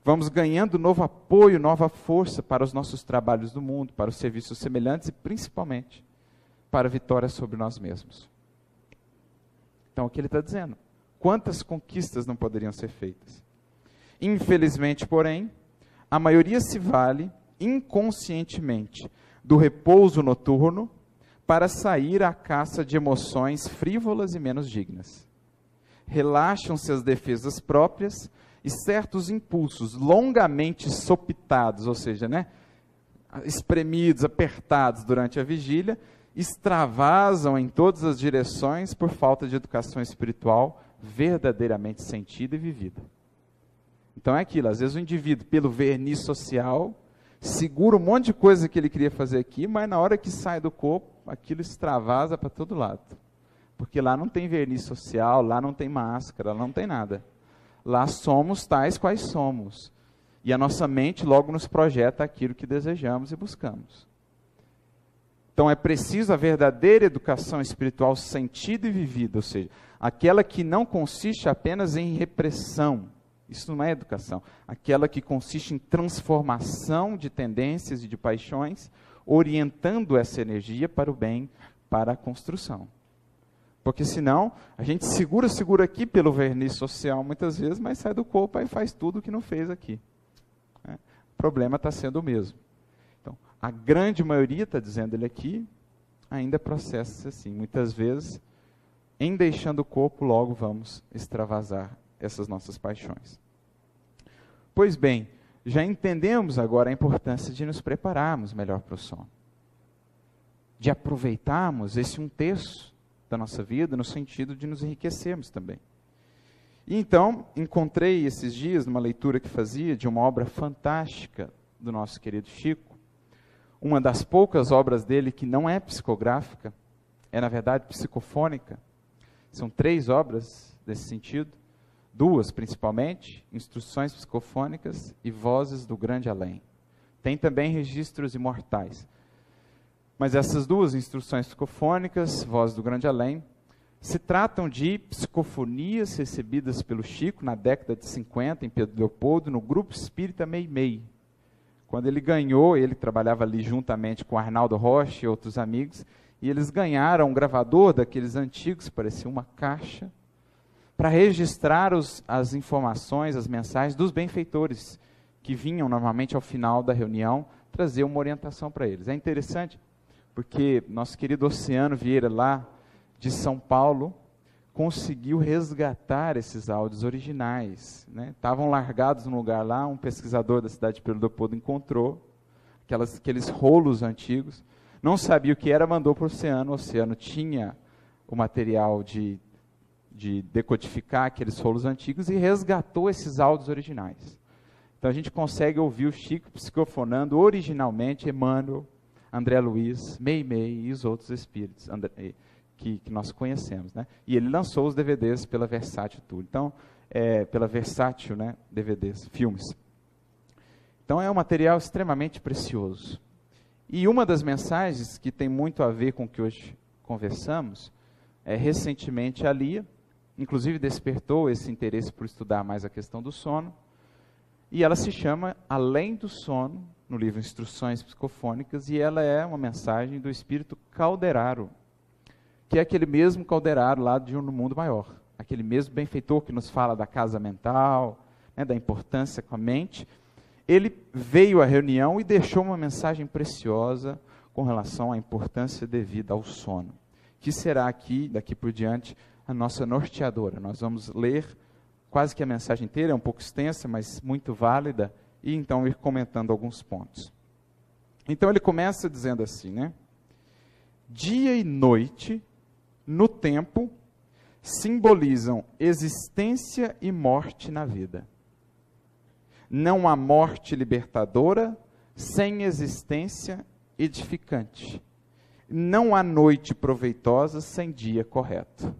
Vamos ganhando novo apoio, nova força para os nossos trabalhos do mundo, para os serviços semelhantes e principalmente para a vitória sobre nós mesmos. Então, o que ele está dizendo? Quantas conquistas não poderiam ser feitas? Infelizmente, porém, a maioria se vale inconscientemente do repouso noturno para sair à caça de emoções frívolas e menos dignas. Relaxam-se as defesas próprias e certos impulsos longamente sopitados, ou seja, espremidos, apertados durante a vigília, extravasam em todas as direções por falta de educação espiritual verdadeiramente sentida e vivida. Então é aquilo, às vezes o indivíduo, pelo verniz social, segura um monte de coisa que ele queria fazer aqui, mas na hora que sai do corpo, aquilo extravasa para todo lado. Porque lá não tem verniz social, lá não tem máscara, lá não tem nada. Lá somos tais quais somos. E a nossa mente logo nos projeta aquilo que desejamos e buscamos. Então é preciso a verdadeira educação espiritual sentida e vivida, ou seja, aquela que não consiste apenas em repressão. Isso não é educação. Aquela que consiste em transformação de tendências e de paixões, orientando essa energia para o bem, para a construção. Porque senão, a gente segura aqui pelo verniz social muitas vezes, mas sai do corpo e faz tudo o que não fez aqui. O problema está sendo o mesmo. Então, a grande maioria, está dizendo ele aqui, ainda processa-se assim. Muitas vezes, em deixando o corpo, logo vamos extravasar essas nossas paixões. Pois bem, já entendemos agora a importância de nos prepararmos melhor para o sono, de aproveitarmos esse 1/3 da nossa vida no sentido de nos enriquecermos também. E então, encontrei esses dias, numa leitura que fazia, de uma obra fantástica do nosso querido Chico, uma das poucas obras dele que não é psicográfica, é na verdade psicofônica. São 3 obras desse sentido, 2 principalmente, Instruções Psicofônicas e Vozes do Grande Além. Tem também Registros Imortais. Mas essas 2 instruções psicofônicas, Vozes do Grande Além, se tratam de psicofonias recebidas pelo Chico na década de 50, em Pedro Leopoldo, no Grupo Espírita Meimei. Quando ele ganhou, ele trabalhava ali juntamente com Arnaldo Rocha e outros amigos, e eles ganharam um gravador daqueles antigos, parecia uma caixa, para registrar as informações, as mensagens dos benfeitores, que vinham normalmente ao final da reunião trazer uma orientação para eles. É interessante, porque nosso querido Oceano Vieira, lá de São Paulo, conseguiu resgatar esses áudios originais. Estavam largados num lugar lá, um pesquisador da cidade de Pedro Leopoldo encontrou aqueles rolos antigos, não sabia o que era, mandou para o Oceano tinha o material de decodificar aqueles rolos antigos e resgatou esses áudios originais. Então a gente consegue ouvir o Chico psicofonando originalmente Emmanuel, André Luiz, Meimei e os outros espíritos que nós conhecemos. E ele lançou os DVDs pela Versátil Tour. Então, pela Versátil, DVDs, filmes. Então é um material extremamente precioso. E uma das mensagens que tem muito a ver com o que hoje conversamos, recentemente a Lia, inclusive despertou esse interesse por estudar mais a questão do sono, e ela se chama Além do Sono, no livro Instruções Psicofônicas, e ela é uma mensagem do espírito Calderaro, que é aquele mesmo Calderaro lá de Um Mundo Maior, aquele mesmo benfeitor que nos fala da casa mental, da importância com a mente. Ele veio à reunião e deixou uma mensagem preciosa com relação à importância devida ao sono, que será aqui, daqui por diante, a nossa norteadora. Nós vamos ler quase que a mensagem inteira, é um pouco extensa, mas muito válida, e então ir comentando alguns pontos. Então ele começa dizendo assim, dia e noite, no tempo, simbolizam existência e morte na vida. Não há morte libertadora sem existência edificante. Não há noite proveitosa sem dia correto.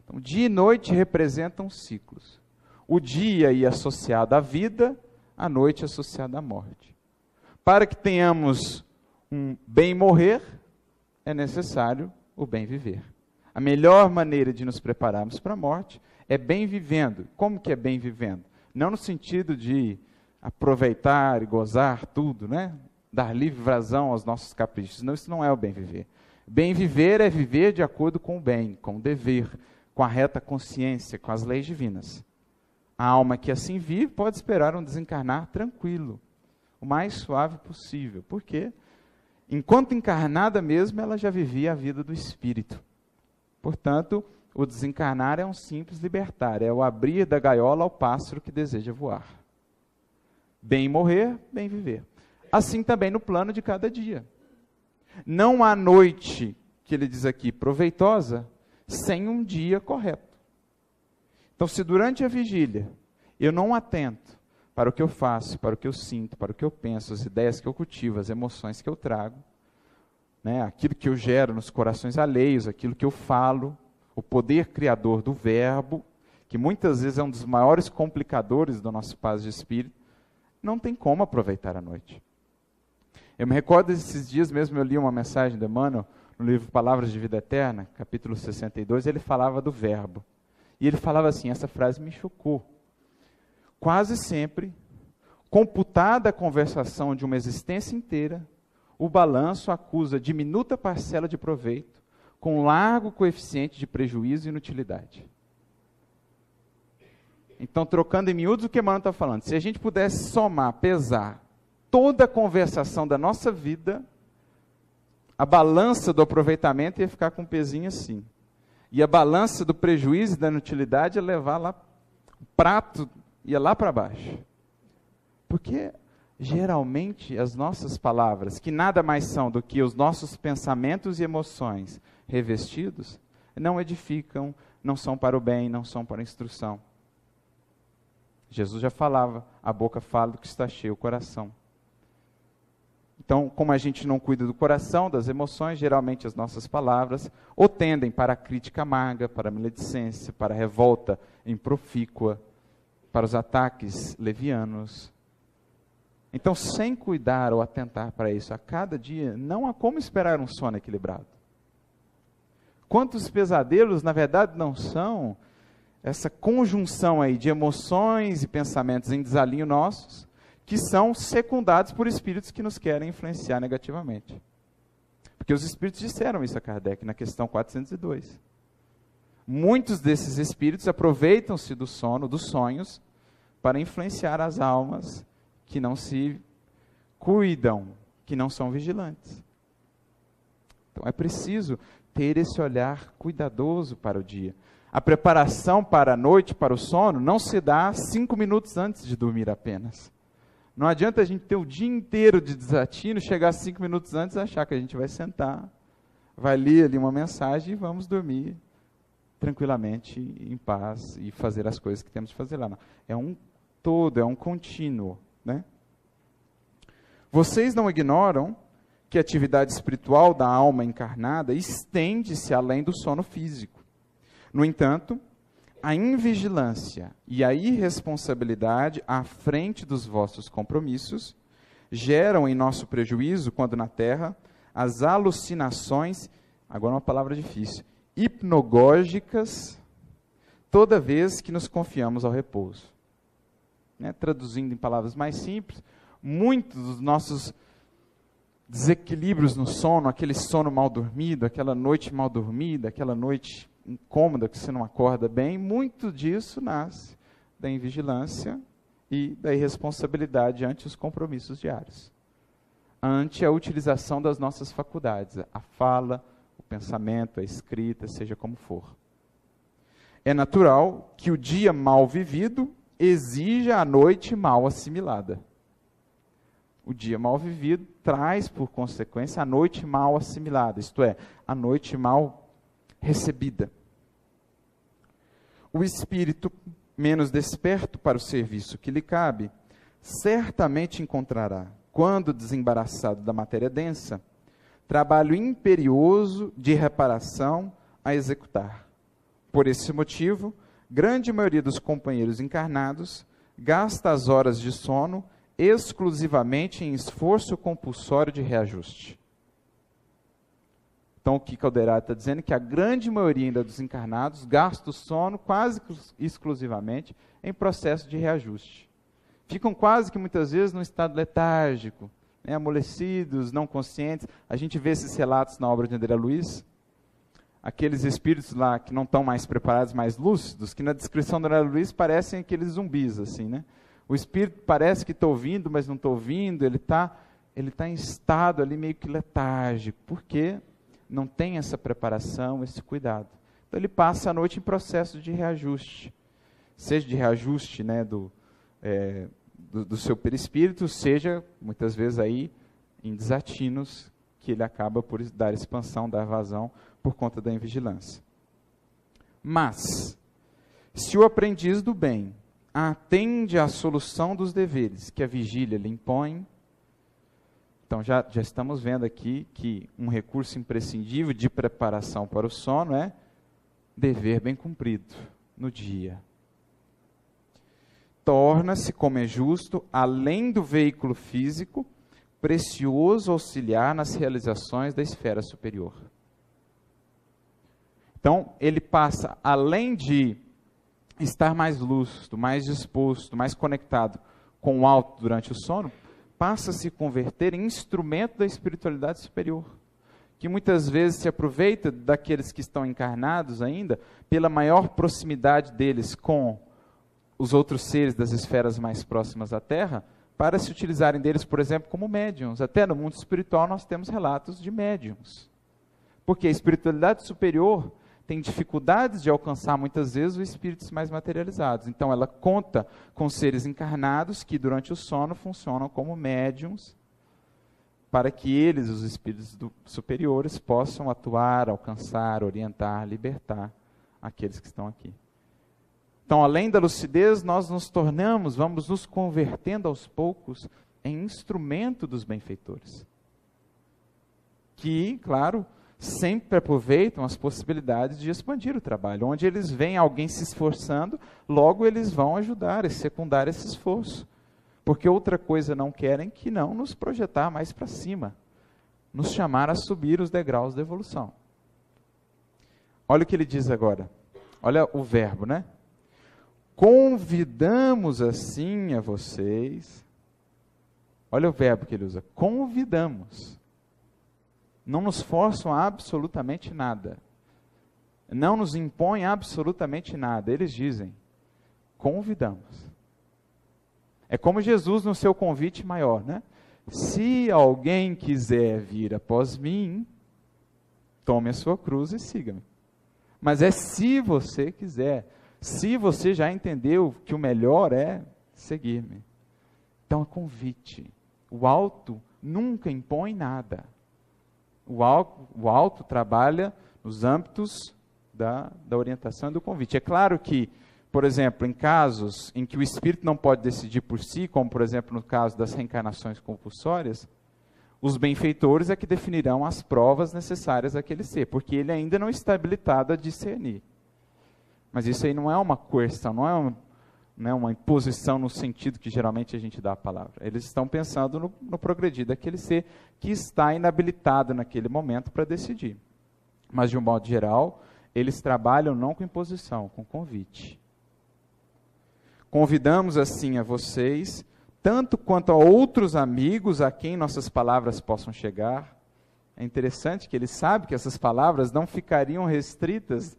Então, dia e noite representam ciclos. O dia aí associado à vida, a noite associada à morte. Para que tenhamos um bem morrer, é necessário o bem viver. A melhor maneira de nos prepararmos para a morte é bem vivendo. Como que é bem vivendo? Não no sentido de aproveitar e gozar tudo, dar livre vazão aos nossos caprichos. Não, isso não é o bem viver. Bem viver é viver de acordo com o bem, com o dever, com a reta consciência, com as leis divinas. A alma que assim vive pode esperar um desencarnar tranquilo, o mais suave possível. Por quê? Enquanto encarnada mesmo, ela já vivia a vida do espírito. Portanto, o desencarnar é um simples libertar, é o abrir da gaiola ao pássaro que deseja voar. Bem morrer, bem viver. Assim também no plano de cada dia. Não há noite, que ele diz aqui, proveitosa, sem um dia correto. Então, se durante a vigília eu não atento para o que eu faço, para o que eu sinto, para o que eu penso, as ideias que eu cultivo, as emoções que eu trago, aquilo que eu gero nos corações alheios, aquilo que eu falo, o poder criador do verbo, que muitas vezes é um dos maiores complicadores do nosso paz de espírito, não tem como aproveitar a noite. Eu me recordo desses dias mesmo, eu li uma mensagem de Emmanuel, no livro Palavras de Vida Eterna, capítulo 62, ele falava do verbo. E ele falava assim, essa frase me chocou. Quase sempre, computada a conversação de uma existência inteira, o balanço acusa diminuta parcela de proveito, com largo coeficiente de prejuízo e inutilidade. Então, trocando em miúdos o que Emmanuel está falando, se a gente pudesse somar, pesar, toda a conversação da nossa vida, a balança do aproveitamento ia ficar com um pezinho assim. E a balança do prejuízo e da inutilidade ia levar lá o prato ia lá para baixo. Porque geralmente as nossas palavras, que nada mais são do que os nossos pensamentos e emoções revestidos, não edificam, não são para o bem, não são para a instrução. Jesus já falava, a boca fala do que está cheio o coração. Então, como a gente não cuida do coração, das emoções, geralmente as nossas palavras ou tendem para a crítica amarga, para a maledicência, para a revolta improfícua, para os ataques levianos. Então, sem cuidar ou atentar para isso a cada dia, não há como esperar um sono equilibrado. Quantos pesadelos, na verdade, não são essa conjunção aí de emoções e pensamentos em desalinho nossos, que são secundados por espíritos que nos querem influenciar negativamente. Porque os espíritos disseram isso a Kardec na questão 402. Muitos desses espíritos aproveitam-se do sono, dos sonhos, para influenciar as almas que não se cuidam, que não são vigilantes. Então é preciso ter esse olhar cuidadoso para o dia. A preparação para a noite, para o sono, não se dá 5 minutos antes de dormir apenas. Não adianta a gente ter o dia inteiro de desatino, chegar 5 minutos antes e achar que a gente vai sentar, vai ler ali uma mensagem e vamos dormir tranquilamente, em paz, e fazer as coisas que temos que fazer lá. Não. É um todo, é um contínuo, né? Vocês não ignoram que a atividade espiritual da alma encarnada estende-se além do sono físico. No entanto, a invigilância e a irresponsabilidade à frente dos vossos compromissos geram em nosso prejuízo, quando na Terra, as alucinações, agora uma palavra difícil, hipnogógicas, toda vez que nos confiamos ao repouso. Traduzindo em palavras mais simples, muitos dos nossos desequilíbrios no sono, aquele sono mal dormido, aquela noite mal dormida, aquela noite incômoda que você não acorda bem, muito disso nasce da invigilância e da irresponsabilidade ante os compromissos diários, ante a utilização das nossas faculdades, a fala, o pensamento, a escrita, seja como for. É natural que o dia mal vivido exija a noite mal assimilada. O dia mal vivido traz, por consequência, a noite mal assimilada, isto é, a noite mal recebida. O espírito menos desperto para o serviço que lhe cabe, certamente encontrará, quando desembaraçado da matéria densa, trabalho imperioso de reparação a executar. Por esse motivo, grande maioria dos companheiros encarnados gasta as horas de sono exclusivamente em esforço compulsório de reajuste. Então, o que Calderati está dizendo é que a grande maioria ainda dos encarnados gasta o sono quase exclusivamente em processo de reajuste. Ficam quase que muitas vezes num estado letárgico, amolecidos, não conscientes. A gente vê esses relatos na obra de André Luiz, aqueles espíritos lá que não estão mais preparados, mais lúcidos, que na descrição do André Luiz parecem aqueles zumbis, assim, né? O espírito parece que está ouvindo, mas não está ouvindo, ele tá em estado ali meio que letárgico. Por quê? Não tem essa preparação, esse cuidado. Então ele passa a noite em processo de reajuste, seja de reajuste do seu perispírito, seja muitas vezes aí em desatinos que ele acaba por dar expansão, dar vazão por conta da invigilância. Mas, se o aprendiz do bem atende à solução dos deveres que a vigília lhe impõe, então já estamos vendo aqui que um recurso imprescindível de preparação para o sono é dever bem cumprido no dia. Torna-se, como é justo, além do veículo físico, precioso auxiliar nas realizações da esfera superior. Então, ele passa, além de estar mais lúcido, mais disposto, mais conectado com o alto durante o sono, passa a se converter em instrumento da espiritualidade superior, que muitas vezes se aproveita daqueles que estão encarnados ainda, pela maior proximidade deles com os outros seres das esferas mais próximas à Terra, para se utilizarem deles, por exemplo, como médiuns. Até no mundo espiritual nós temos relatos de médiuns. Porque a espiritualidade superior tem dificuldades de alcançar muitas vezes os espíritos mais materializados. Então ela conta com seres encarnados que durante o sono funcionam como médiums, para que eles, os espíritos superiores, possam atuar, alcançar, orientar, libertar aqueles que estão aqui. Então, além da lucidez, nós nos tornamos, vamos nos convertendo aos poucos em instrumento dos benfeitores. Que, claro, sempre aproveitam as possibilidades de expandir o trabalho. Onde eles veem alguém se esforçando, logo eles vão ajudar e secundar esse esforço. Porque outra coisa não querem que não nos projetar mais para cima, nos chamar a subir os degraus da evolução. Olha o que ele diz agora. Olha o verbo, né? Convidamos assim a vocês. Olha o verbo que ele usa. Convidamos. Não nos forçam a absolutamente nada. Não nos impõem absolutamente nada. Eles dizem, convidamos. É como Jesus no seu convite maior, né? Se alguém quiser vir após mim, tome a sua cruz e siga-me. Mas é se você quiser. Se você já entendeu que o melhor é seguir-me. Então é convite. O alto nunca impõe nada. O alto trabalha nos âmbitos da orientação e do convite. É claro que, por exemplo, em casos em que o espírito não pode decidir por si, como por exemplo no caso das reencarnações compulsórias, os benfeitores é que definirão as provas necessárias àquele ser, porque ele ainda não está habilitado a discernir. Mas isso aí não é uma coerção, não é uma imposição no sentido que geralmente a gente dá a palavra. Eles estão pensando no progredir daquele ser que está inabilitado naquele momento para decidir. Mas, de um modo geral, eles trabalham não com imposição, com convite. Convidamos assim a vocês, tanto quanto a outros amigos a quem nossas palavras possam chegar. É interessante que ele sabe que essas palavras não ficariam restritas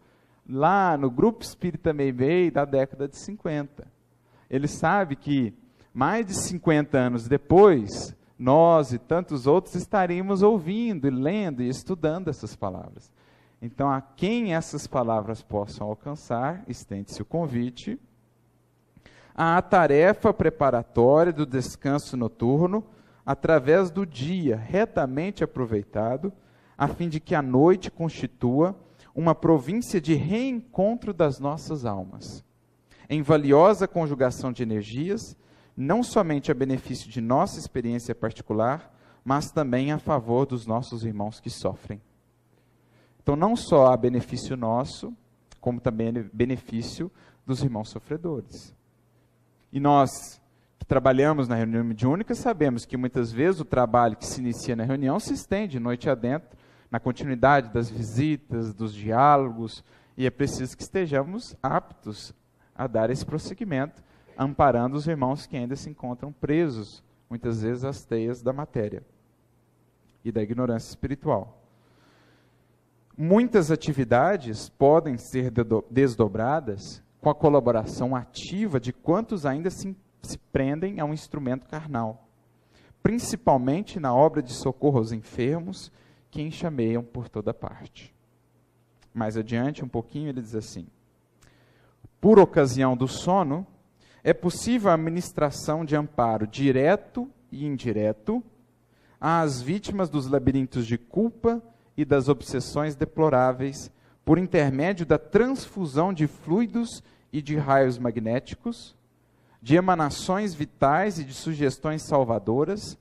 lá no Grupo Espírita Meimei da década de 50. Ele sabe que mais de 50 anos depois, nós e tantos outros estaríamos ouvindo, e lendo e estudando essas palavras. Então, a quem essas palavras possam alcançar, estende-se o convite à tarefa preparatória do descanso noturno, através do dia retamente aproveitado, a fim de que a noite constitua uma província de reencontro das nossas almas, em valiosa conjugação de energias, não somente a benefício de nossa experiência particular, mas também a favor dos nossos irmãos que sofrem. Então, não só há benefício nosso, como também benefício dos irmãos sofredores. E nós, que trabalhamos na reunião mediúnica, sabemos que muitas vezes o trabalho que se inicia na reunião se estende noite adentro, na continuidade das visitas, dos diálogos, e é preciso que estejamos aptos a dar esse prosseguimento, amparando os irmãos que ainda se encontram presos, muitas vezes, às teias da matéria e da ignorância espiritual. Muitas atividades podem ser desdobradas com a colaboração ativa de quantos ainda se prendem a um instrumento carnal, principalmente na obra de socorro aos enfermos, que enxameiam por toda parte. Mais adiante, um pouquinho, ele diz assim: por ocasião do sono, é possível a administração de amparo direto e indireto às vítimas dos labirintos de culpa e das obsessões deploráveis, por intermédio da transfusão de fluidos e de raios magnéticos, de emanações vitais e de sugestões salvadoras,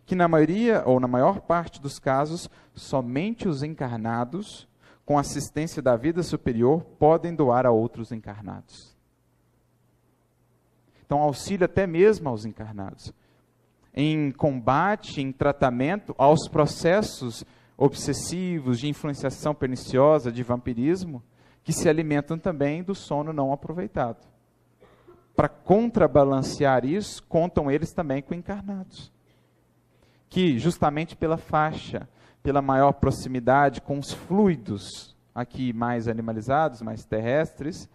que na maioria ou na maior parte dos casos, somente os encarnados, com assistência da vida superior, podem doar a outros encarnados. Então, auxílio até mesmo aos encarnados. Em combate, em tratamento aos processos obsessivos de influenciação perniciosa, de vampirismo, que se alimentam também do sono não aproveitado. Para contrabalancear isso, contam eles também com encarnados, que justamente pela faixa, pela maior proximidade com os fluidos aqui mais animalizados, mais terrestres,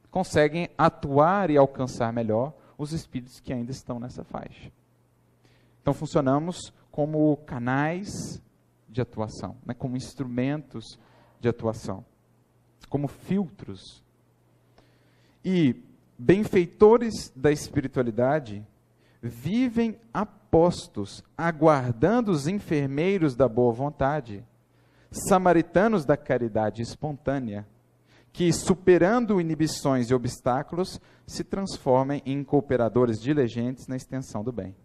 conseguem atuar e alcançar melhor os espíritos que ainda estão nessa faixa. Então funcionamos como canais de atuação, né, como instrumentos de atuação. como filtros. E benfeitores da espiritualidade vivem apostos, aguardando os enfermeiros da boa vontade, samaritanos da caridade espontânea, que, superando inibições e obstáculos, se transformem em cooperadores diligentes na extensão do bem.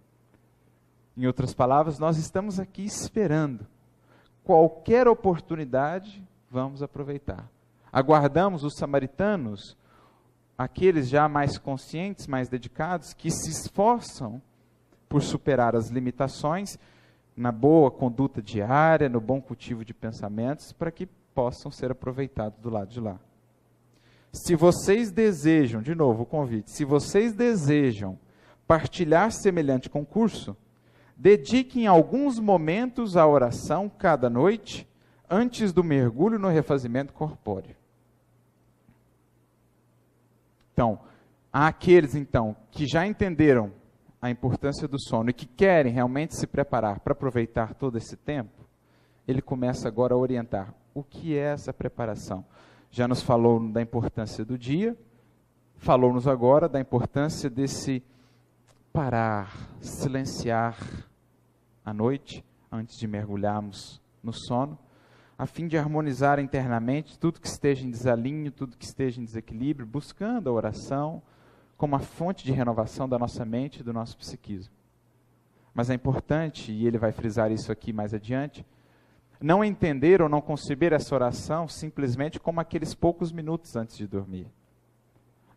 Em outras palavras, nós estamos aqui esperando. Qualquer oportunidade, vamos aproveitar. Aguardamos os samaritanos, aqueles já mais conscientes, mais dedicados, que se esforçam por superar as limitações na boa conduta diária, no bom cultivo de pensamentos, para que possam ser aproveitados do lado de lá. Se vocês desejam, de novo o convite, se vocês desejam partilhar semelhante concurso, dediquem alguns momentos à oração cada noite, antes do mergulho no refazimento corpóreo. Então, há aqueles então que já entenderam a importância do sono e que querem realmente se preparar para aproveitar todo esse tempo, ele começa agora a orientar o que é essa preparação. Já nos falou da importância do dia, falou-nos agora da importância desse parar, silenciar à noite, antes de mergulharmos no sono, a fim de harmonizar internamente tudo que esteja em desalinho, tudo que esteja em desequilíbrio, buscando a oração como a fonte de renovação da nossa mente e do nosso psiquismo. Mas é importante, e ele vai frisar isso aqui mais adiante, não entender ou não conceber essa oração simplesmente como aqueles poucos minutos antes de dormir.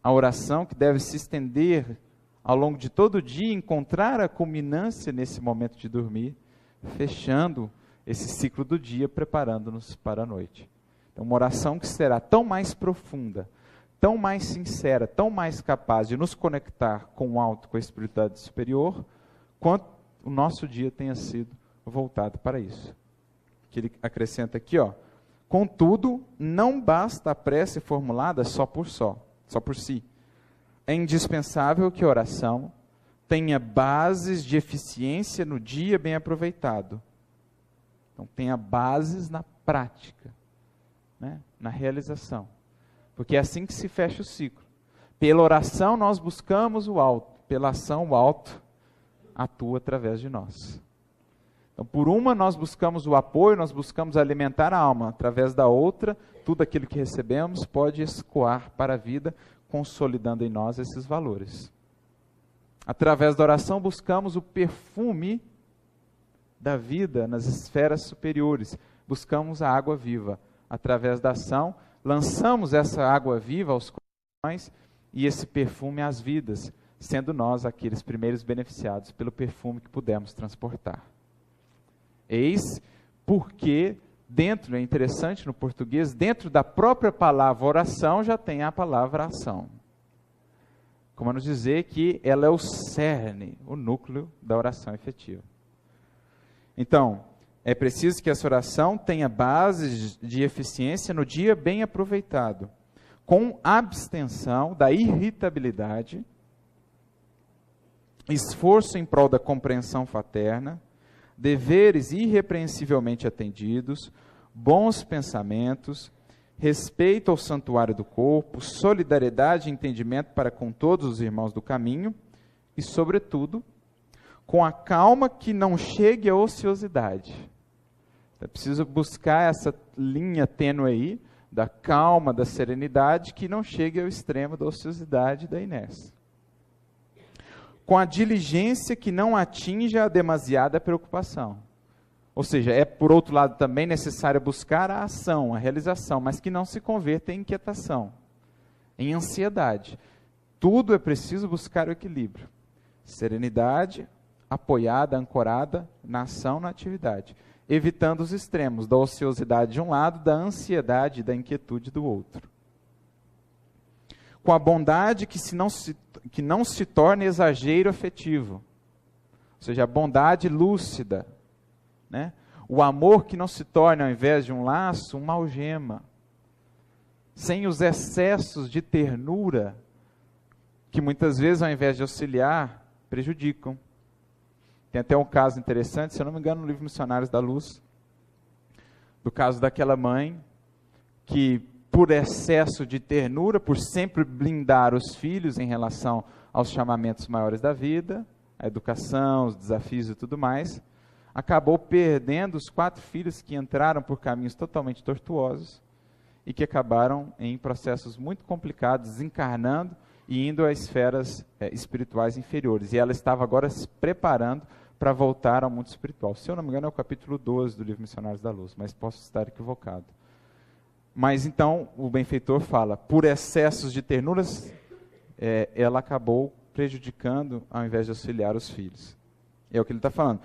A oração que deve se estender ao longo de todo o dia, encontrar a culminância nesse momento de dormir, fechando esse ciclo do dia, preparando-nos para a noite. Então, uma oração que será tão mais profunda, tão mais sincera, tão mais capaz de nos conectar com o alto, com a espiritualidade superior, quanto o nosso dia tenha sido voltado para isso. Que ele acrescenta aqui, contudo, não basta a prece formulada só por si. É indispensável que a oração tenha bases de eficiência no dia bem aproveitado. Então, tenha bases na prática, né? Na realização. Porque é assim que se fecha o ciclo. Pela oração nós buscamos o alto, pela ação o alto atua através de nós. Então, por uma nós buscamos o apoio, nós buscamos alimentar a alma. Através da outra, tudo aquilo que recebemos pode escoar para a vida, consolidando em nós esses valores. Através da oração buscamos o perfume da vida nas esferas superiores. Buscamos a água viva. Através da ação, lançamos essa água viva aos corações e esse perfume às vidas, sendo nós aqueles primeiros beneficiados pelo perfume que pudemos transportar. Eis porque dentro, é interessante no português, dentro da própria palavra oração já tem a palavra ação. Como a nos dizer que ela é o cerne, o núcleo da oração efetiva. Então, é preciso que essa oração tenha bases de eficiência no dia bem aproveitado, com abstenção da irritabilidade, esforço em prol da compreensão fraterna, deveres irrepreensivelmente atendidos, bons pensamentos, respeito ao santuário do corpo, solidariedade e entendimento para com todos os irmãos do caminho e, sobretudo, com a calma que não chegue à ociosidade. É preciso buscar essa linha tênue aí, da calma, da serenidade, que não chegue ao extremo da ociosidade e da inércia. Com a diligência que não atinja a demasiada preocupação. Ou seja, é por outro lado também necessário buscar a ação, a realização, mas que não se converta em inquietação, em ansiedade. Tudo é preciso buscar o equilíbrio. Serenidade apoiada, ancorada na ação, na atividade, evitando os extremos da ociosidade de um lado, da ansiedade e da inquietude do outro. Com a bondade que não se torne exagero afetivo, ou seja, a bondade lúcida, né? O amor que não se torne, ao invés de um laço, uma algema, sem os excessos de ternura, que muitas vezes, ao invés de auxiliar, prejudicam. Tem até um caso interessante, se eu não me engano, no livro Missionários da Luz, do caso daquela mãe que por excesso de ternura, por sempre blindar os filhos em relação aos chamamentos maiores da vida, a educação, os desafios e tudo mais, acabou perdendo os 4 filhos que entraram por caminhos totalmente tortuosos e que acabaram em processos muito complicados, desencarnando e indo a esferas espirituais inferiores. E ela estava agora se preparando para voltar ao mundo espiritual. Se eu não me engano, é o capítulo 12 do livro Missionários da Luz, mas posso estar equivocado. Mas então, o benfeitor fala, por excessos de ternuras, ela acabou prejudicando ao invés de auxiliar os filhos. É o que ele está falando.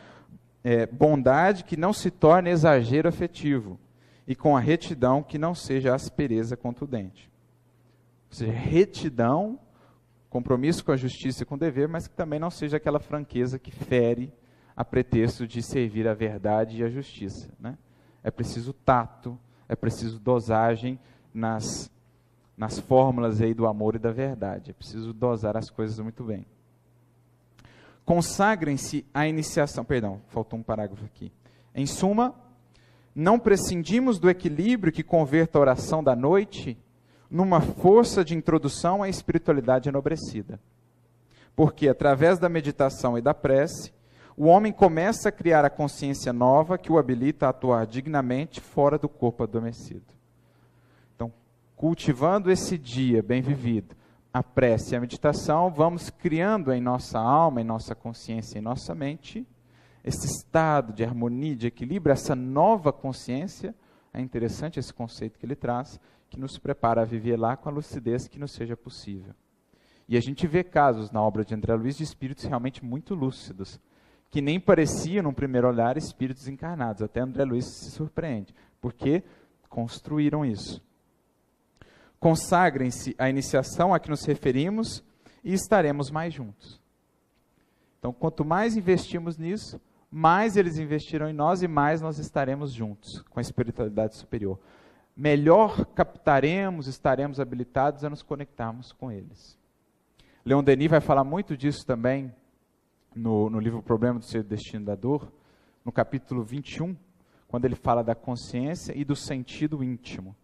Bondade que não se torne exagero afetivo, e com a retidão que não seja aspereza contundente. Ou seja, retidão, compromisso com a justiça e com o dever, mas que também não seja aquela franqueza que fere a pretexto de servir a verdade e a justiça, né? É preciso tato, é preciso dosagem nas fórmulas aí do amor e da verdade. É preciso dosar as coisas muito bem. Consagrem-se à iniciação. Perdão, faltou um parágrafo aqui. Em suma, não prescindimos do equilíbrio que converta a oração da noite numa força de introdução à espiritualidade enobrecida. Porque, através da meditação e da prece, o homem começa a criar a consciência nova que o habilita a atuar dignamente fora do corpo adormecido. Então, cultivando esse dia bem vivido, a prece e a meditação, vamos criando em nossa alma, em nossa consciência, em nossa mente, esse estado de harmonia, de equilíbrio, essa nova consciência. É interessante esse conceito que ele traz, que nos prepara a viver lá com a lucidez que nos seja possível. E a gente vê casos na obra de André Luiz de espíritos realmente muito lúcidos, que nem pareciam, num primeiro olhar, espíritos encarnados. Até André Luiz se surpreende, porque construíram isso. Consagrem-se à iniciação a que nos referimos e estaremos mais juntos. Então, quanto mais investimos nisso, mais eles investirão em nós e mais nós estaremos juntos com a espiritualidade superior. Melhor captaremos, estaremos habilitados a nos conectarmos com eles. Leon Denis vai falar muito disso também no livro O Problema do Ser e do Destino da Dor, no capítulo 21, quando ele fala da consciência e do sentido íntimo.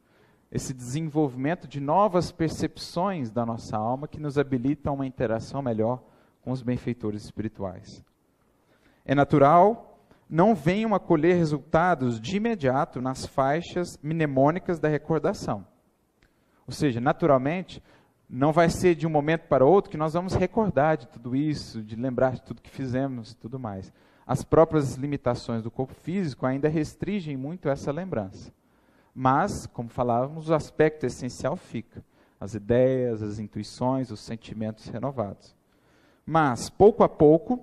Esse desenvolvimento de novas percepções da nossa alma que nos habilita a uma interação melhor com os benfeitores espirituais. É natural, não venham a colher resultados de imediato nas faixas mnemônicas da recordação. Ou seja, naturalmente, não vai ser de um momento para outro que nós vamos recordar de tudo isso, de lembrar de tudo que fizemos e tudo mais. As próprias limitações do corpo físico ainda restringem muito essa lembrança. Mas, como falávamos, o aspecto essencial fica. As ideias, as intuições, os sentimentos renovados. Mas, pouco a pouco,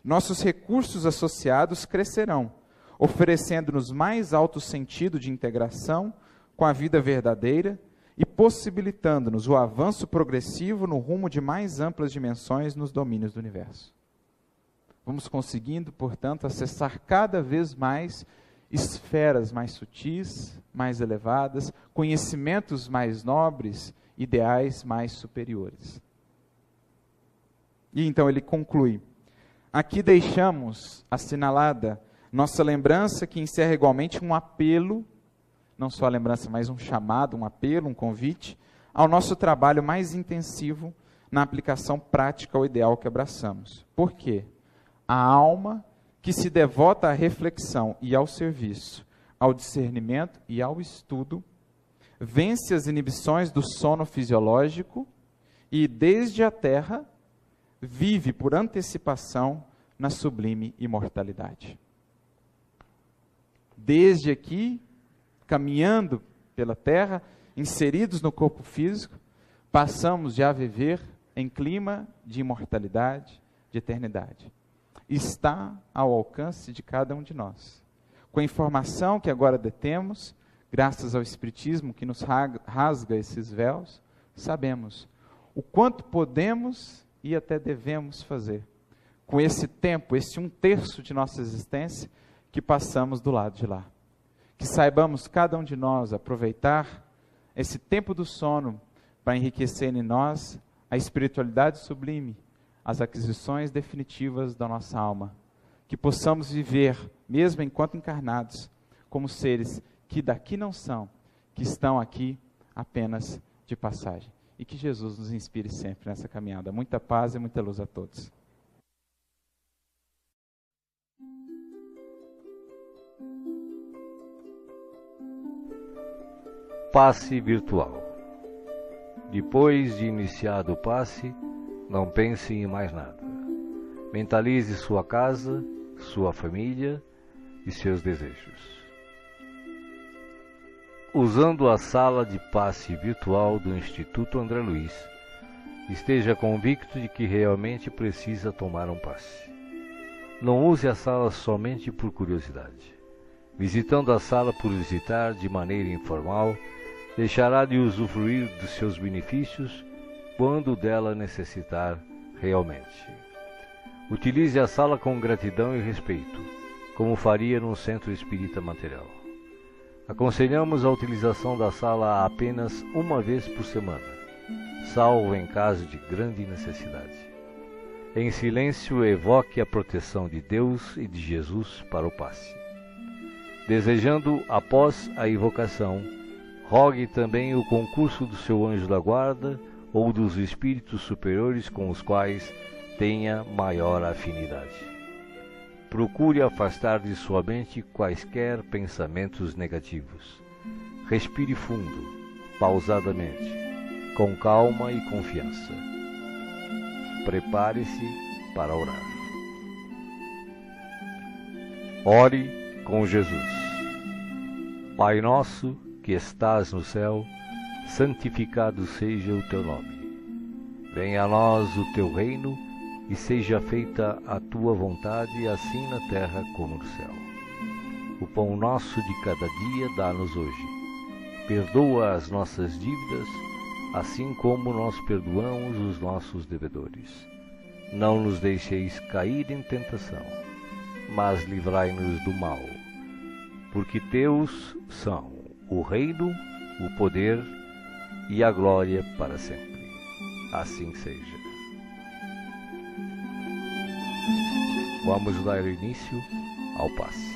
nossos recursos associados crescerão, oferecendo-nos mais alto sentido de integração com a vida verdadeira e possibilitando-nos o avanço progressivo no rumo de mais amplas dimensões nos domínios do universo. Vamos conseguindo, portanto, acessar cada vez mais esferas mais sutis, mais elevadas, conhecimentos mais nobres, ideais mais superiores. E então ele conclui: aqui deixamos assinalada nossa lembrança que encerra igualmente um apelo, não só a lembrança, mas um chamado, um apelo, um convite, ao nosso trabalho mais intensivo na aplicação prática ao ideal que abraçamos. Por quê? A alma que se devota à reflexão e ao serviço, ao discernimento e ao estudo, vence as inibições do sono fisiológico e, desde a terra, vive por antecipação na sublime imortalidade. Desde aqui, caminhando pela terra, inseridos no corpo físico, passamos já a viver em clima de imortalidade, de eternidade. Está ao alcance de cada um de nós. Com a informação que agora detemos, graças ao Espiritismo que nos rasga esses véus, sabemos o quanto podemos e até devemos fazer com esse tempo, esse 1/3 de nossa existência que passamos do lado de lá. Que saibamos cada um de nós aproveitar esse tempo do sono para enriquecer em nós a espiritualidade sublime, as aquisições definitivas da nossa alma. Que possamos viver, mesmo enquanto encarnados, como seres que daqui não são, que estão aqui apenas de passagem. E que Jesus nos inspire sempre nessa caminhada. Muita paz e muita luz a todos. Passe virtual. Depois de iniciado o passe, não pense em mais nada. Mentalize sua casa, sua família e seus desejos. Usando a sala de passe virtual do Instituto André Luiz, esteja convicto de que realmente precisa tomar um passe. Não use a sala somente por curiosidade. Visitando a sala por visitar de maneira informal, deixará de usufruir dos seus benefícios quando dela necessitar realmente. Utilize a sala com gratidão e respeito, como faria num centro espírita material. Aconselhamos a utilização da sala apenas uma vez por semana, salvo em caso de grande necessidade. Em silêncio, evoque a proteção de Deus e de Jesus para o passe. Desejando, após a invocação, rogue também o concurso do seu anjo da guarda ou dos espíritos superiores com os quais tenha maior afinidade. Procure afastar de sua mente quaisquer pensamentos negativos. Respire fundo, pausadamente, com calma e confiança. Prepare-se para orar. Ore com Jesus. Pai nosso, que estás no céu, santificado seja o teu nome. Venha a nós o teu reino e seja feita a tua vontade, assim na terra como no céu. O pão nosso de cada dia dá-nos hoje. Perdoa as nossas dívidas, assim como nós perdoamos os nossos devedores. Não nos deixeis cair em tentação, mas livrai-nos do mal. Porque teus são o reino, o poder e a glória para sempre. Assim seja. Vamos dar início ao passe.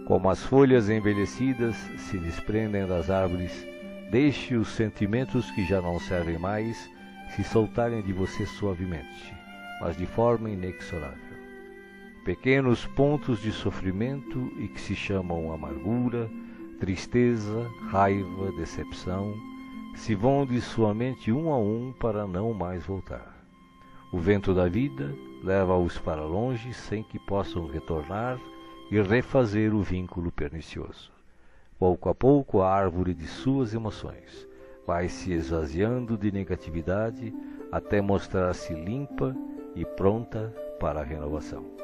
Como as folhas envelhecidas se desprendem das árvores, deixe os sentimentos que já não servem mais se soltarem de você suavemente, mas de forma inexorável. Pequenos pontos de sofrimento e que se chamam amargura, tristeza, raiva, decepção, se vão de sua mente um a um para não mais voltar. O vento da vida leva-os para longe sem que possam retornar e refazer o vínculo pernicioso. Pouco a pouco a árvore de suas emoções vai se esvaziando de negatividade até mostrar-se limpa e pronta para a renovação.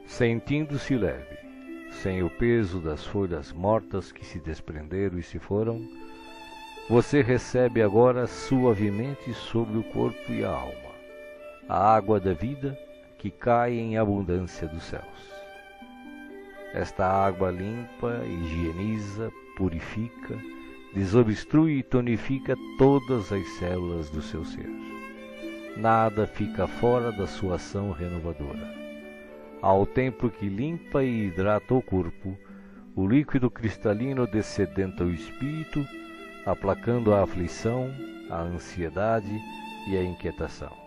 Sentindo-se leve, sem o peso das folhas mortas que se desprenderam e se foram, você recebe agora suavemente sobre o corpo e a alma a água da vida que cai em abundância dos céus. Esta água limpa, higieniza, purifica, desobstrui e tonifica todas as células do seu ser. Nada fica fora da sua ação renovadora. Ao tempo que limpa e hidrata o corpo, o líquido cristalino descedenta o espírito, aplacando a aflição, a ansiedade e a inquietação.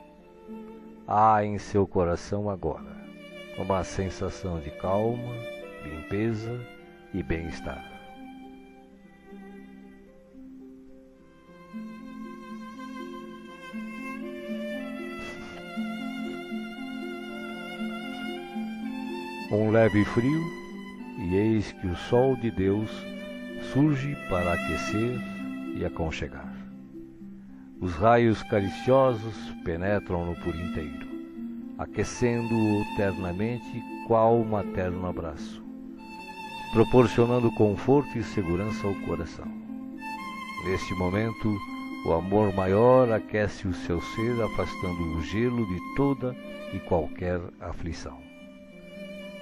Há em seu coração agora uma sensação de calma, limpeza e bem-estar. Um leve frio, e eis que o sol de Deus surge para aquecer e aconchegar. Os raios cariciosos penetram-no por inteiro, aquecendo-o ternamente qual materno abraço, proporcionando conforto e segurança ao coração. Neste momento, o amor maior aquece o seu ser, afastando o gelo de toda e qualquer aflição.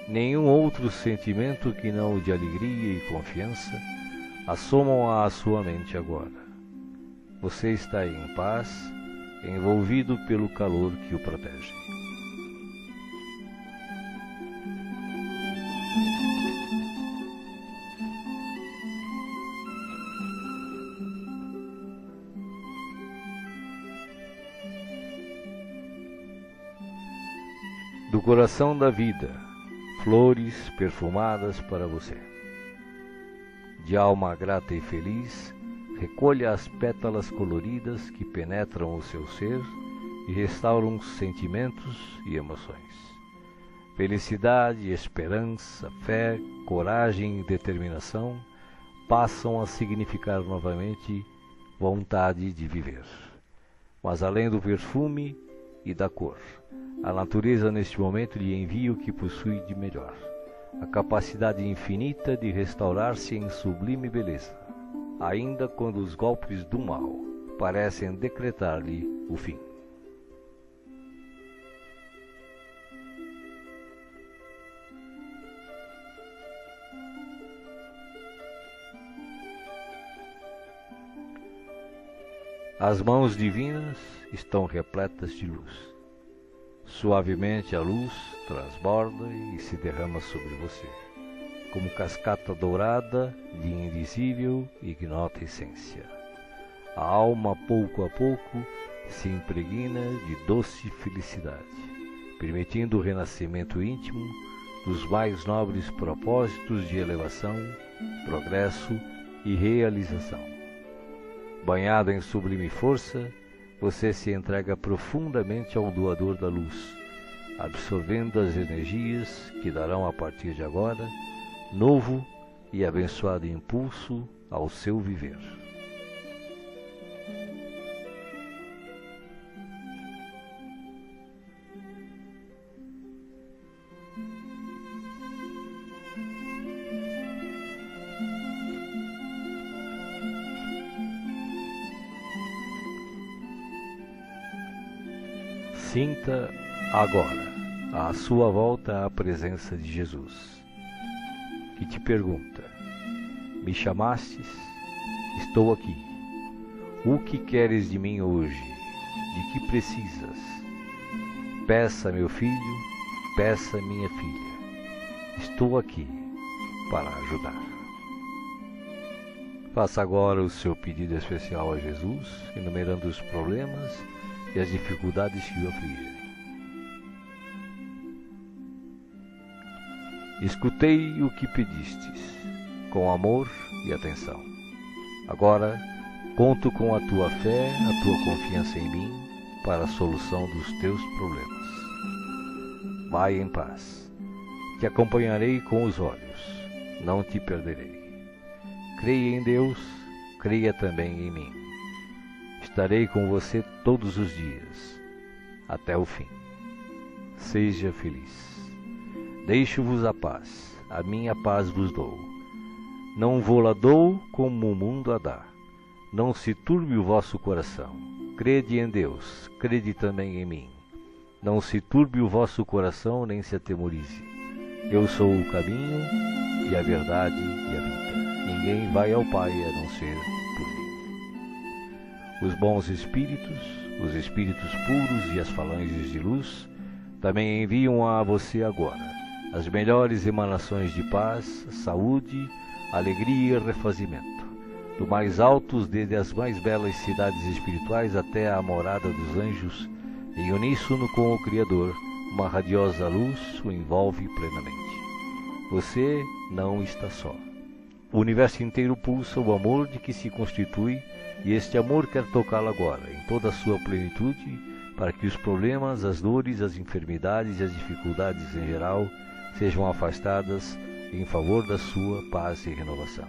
nenhum outro sentimento que não o de alegria e confiança assomam à sua mente agora. Você está em paz, envolvido pelo calor que o protege. Do coração da vida, flores perfumadas para você. De alma grata e feliz, recolha as pétalas coloridas que penetram o seu ser e restauram sentimentos e emoções. Felicidade, esperança, fé, coragem e determinação passam a significar novamente vontade de viver. Mas além do perfume e da cor, a natureza neste momento lhe envia o que possui de melhor, a capacidade infinita de restaurar-se em sublime beleza, ainda quando os golpes do mal parecem decretar-lhe o fim. As mãos divinas estão repletas de luz. Suavemente a luz transborda e se derrama sobre você, como cascata dourada de invisível e ignota essência. A alma, pouco a pouco, se impregna de doce felicidade, permitindo o renascimento íntimo dos mais nobres propósitos de elevação, progresso e realização. Banhado em sublime força, você se entrega profundamente ao doador da luz, absorvendo as energias que darão a partir de agora novo e abençoado impulso ao seu viver. Sinta agora à sua volta a presença de Jesus, que te pergunta: me chamastes? Estou aqui. O que queres de mim hoje? De que precisas? Peça, meu filho, peça, minha filha. Estou aqui para ajudar. Faça agora o seu pedido especial a Jesus, enumerando os problemas e as dificuldades que o afligem. Escutei o que pedistes, com amor e atenção. Agora, conto com a tua fé, a tua confiança em mim, para a solução dos teus problemas. Vai em paz. Te acompanharei com os olhos, não te perderei. Creia em Deus, creia também em mim. Estarei com você todos os dias, até o fim. Seja feliz. Deixo-vos a paz, a minha paz vos dou. Não vou-la dou como o mundo a dá. Não se turbe o vosso coração. Crede em Deus, crede também em mim. Não se turbe o vosso coração, nem se atemorize. Eu sou o caminho e a verdade e a vida. Ninguém vai ao Pai a não ser por mim. Os bons espíritos, os espíritos puros e as falanges de luz também enviam a você agora as melhores emanações de paz, saúde, alegria e refazimento, do mais altos desde as mais belas cidades espirituais até a morada dos anjos, em uníssono com o Criador, uma radiosa luz o envolve plenamente. Você não está só. O universo inteiro pulsa o amor de que se constitui, e este amor quer tocá-lo agora, em toda a sua plenitude, para que os problemas, as dores, as enfermidades e as dificuldades em geral sejam afastadas em favor da sua paz e renovação.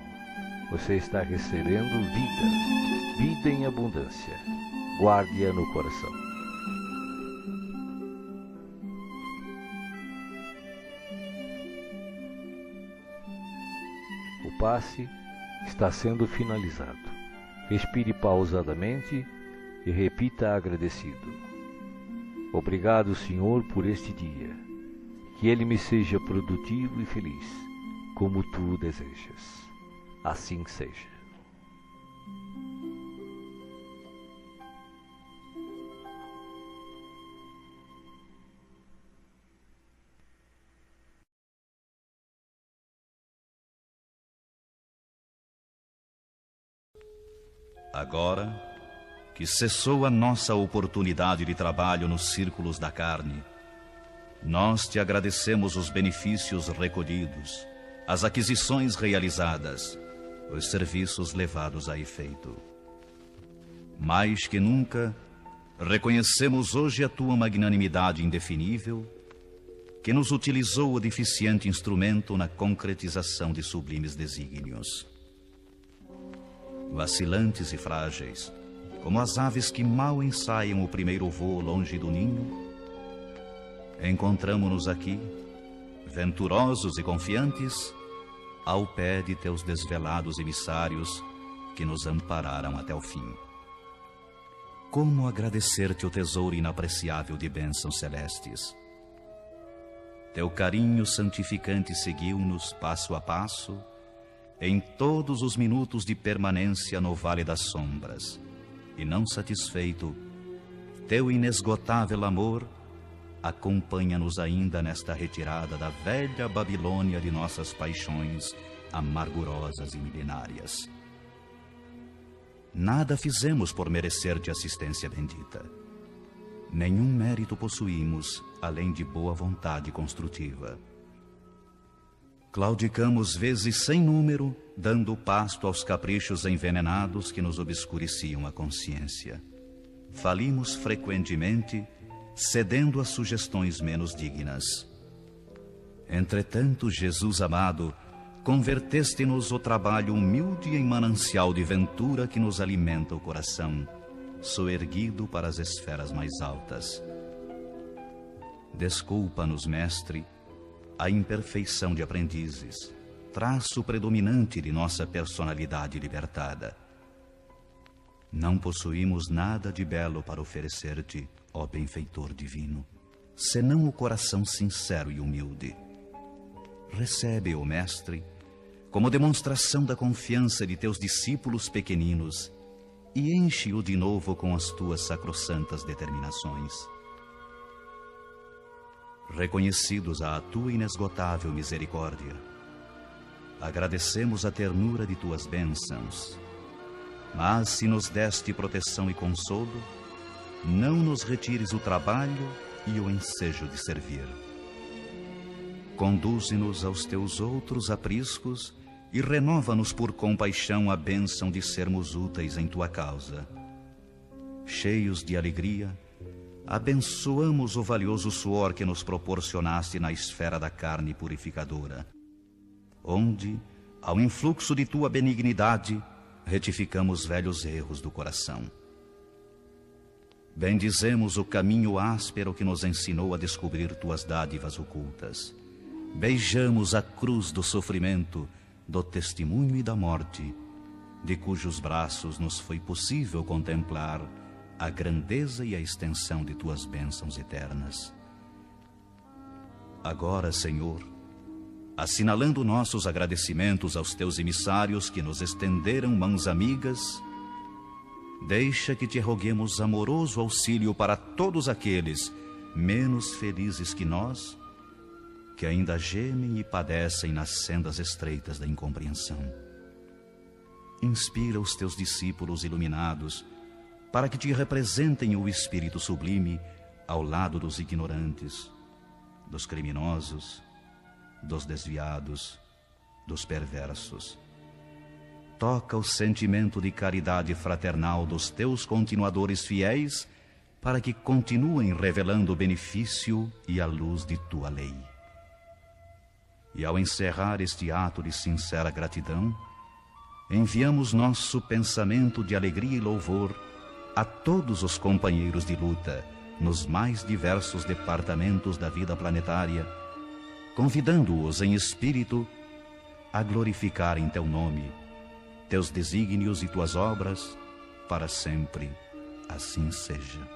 Você está recebendo vida, vida em abundância. Guarde-a no coração. O passe está sendo finalizado. Respire pausadamente e repita agradecido: obrigado, Senhor, por este dia. que ele me seja produtivo e feliz, como tu o desejas. Assim seja. Agora que cessou a nossa oportunidade de trabalho nos círculos da carne, nós te agradecemos os benefícios recolhidos, as aquisições realizadas, os serviços levados a efeito. Mais que nunca, reconhecemos hoje a tua magnanimidade indefinível, que nos utilizou o deficiente instrumento na concretização de sublimes desígnios. Vacilantes e frágeis, como as aves que mal ensaiam o primeiro voo longe do ninho, encontramo-nos aqui, venturosos e confiantes, ao pé de teus desvelados emissários que nos ampararam até o fim. Como agradecer-te o tesouro inapreciável de bênçãos celestes? Teu carinho santificante seguiu-nos passo a passo, em todos os minutos de permanência no Vale das Sombras, e não satisfeito, teu inesgotável amor acompanha-nos ainda nesta retirada da velha Babilônia de nossas paixões amargurosas e milenárias. Nada fizemos por merecer-te assistência bendita. Nenhum mérito possuímos, além de boa vontade construtiva. Claudicamos vezes sem número, dando pasto aos caprichos envenenados que nos obscureciam a consciência. Falimos frequentemente, cedendo a sugestões menos dignas. Entretanto, Jesus amado, converteste-nos o trabalho humilde em manancial de ventura que nos alimenta o coração, soerguido para as esferas mais altas. Desculpa-nos, Mestre, a imperfeição de aprendizes, traço predominante de nossa personalidade libertada. Não possuímos nada de belo para oferecer-te, ó benfeitor divino, senão o coração sincero e humilde. Recebe-o, Mestre, como demonstração da confiança de teus discípulos pequeninos e enche-o de novo com as tuas sacrossantas determinações. Reconhecidos à tua inesgotável misericórdia, agradecemos a ternura de tuas bênçãos, mas se nos deste proteção e consolo, não nos retires o trabalho e o ensejo de servir. Conduze-nos aos teus outros apriscos e renova-nos por compaixão a bênção de sermos úteis em tua causa. Cheios de alegria, abençoamos o valioso suor que nos proporcionaste na esfera da carne purificadora, onde, ao influxo de tua benignidade, retificamos velhos erros do coração. Bendizemos o caminho áspero que nos ensinou a descobrir tuas dádivas ocultas. Beijamos a cruz do sofrimento, do testemunho e da morte, de cujos braços nos foi possível contemplar a grandeza e a extensão de tuas bênçãos eternas. Agora, Senhor, assinalando nossos agradecimentos aos teus emissários que nos estenderam mãos amigas, deixa que te roguemos amoroso auxílio para todos aqueles menos felizes que nós, que ainda gemem e padecem nas sendas estreitas da incompreensão. Inspira os teus discípulos iluminados para que te representem o Espírito sublime ao lado dos ignorantes, dos criminosos, dos desviados, dos perversos. Toca o sentimento de caridade fraternal dos teus continuadores fiéis para que continuem revelando o benefício e a luz de tua lei. E ao encerrar este ato de sincera gratidão, enviamos nosso pensamento de alegria e louvor a todos os companheiros de luta nos mais diversos departamentos da vida planetária, convidando-os em espírito a glorificar em teu nome, teus desígnios e tuas obras, para sempre assim seja.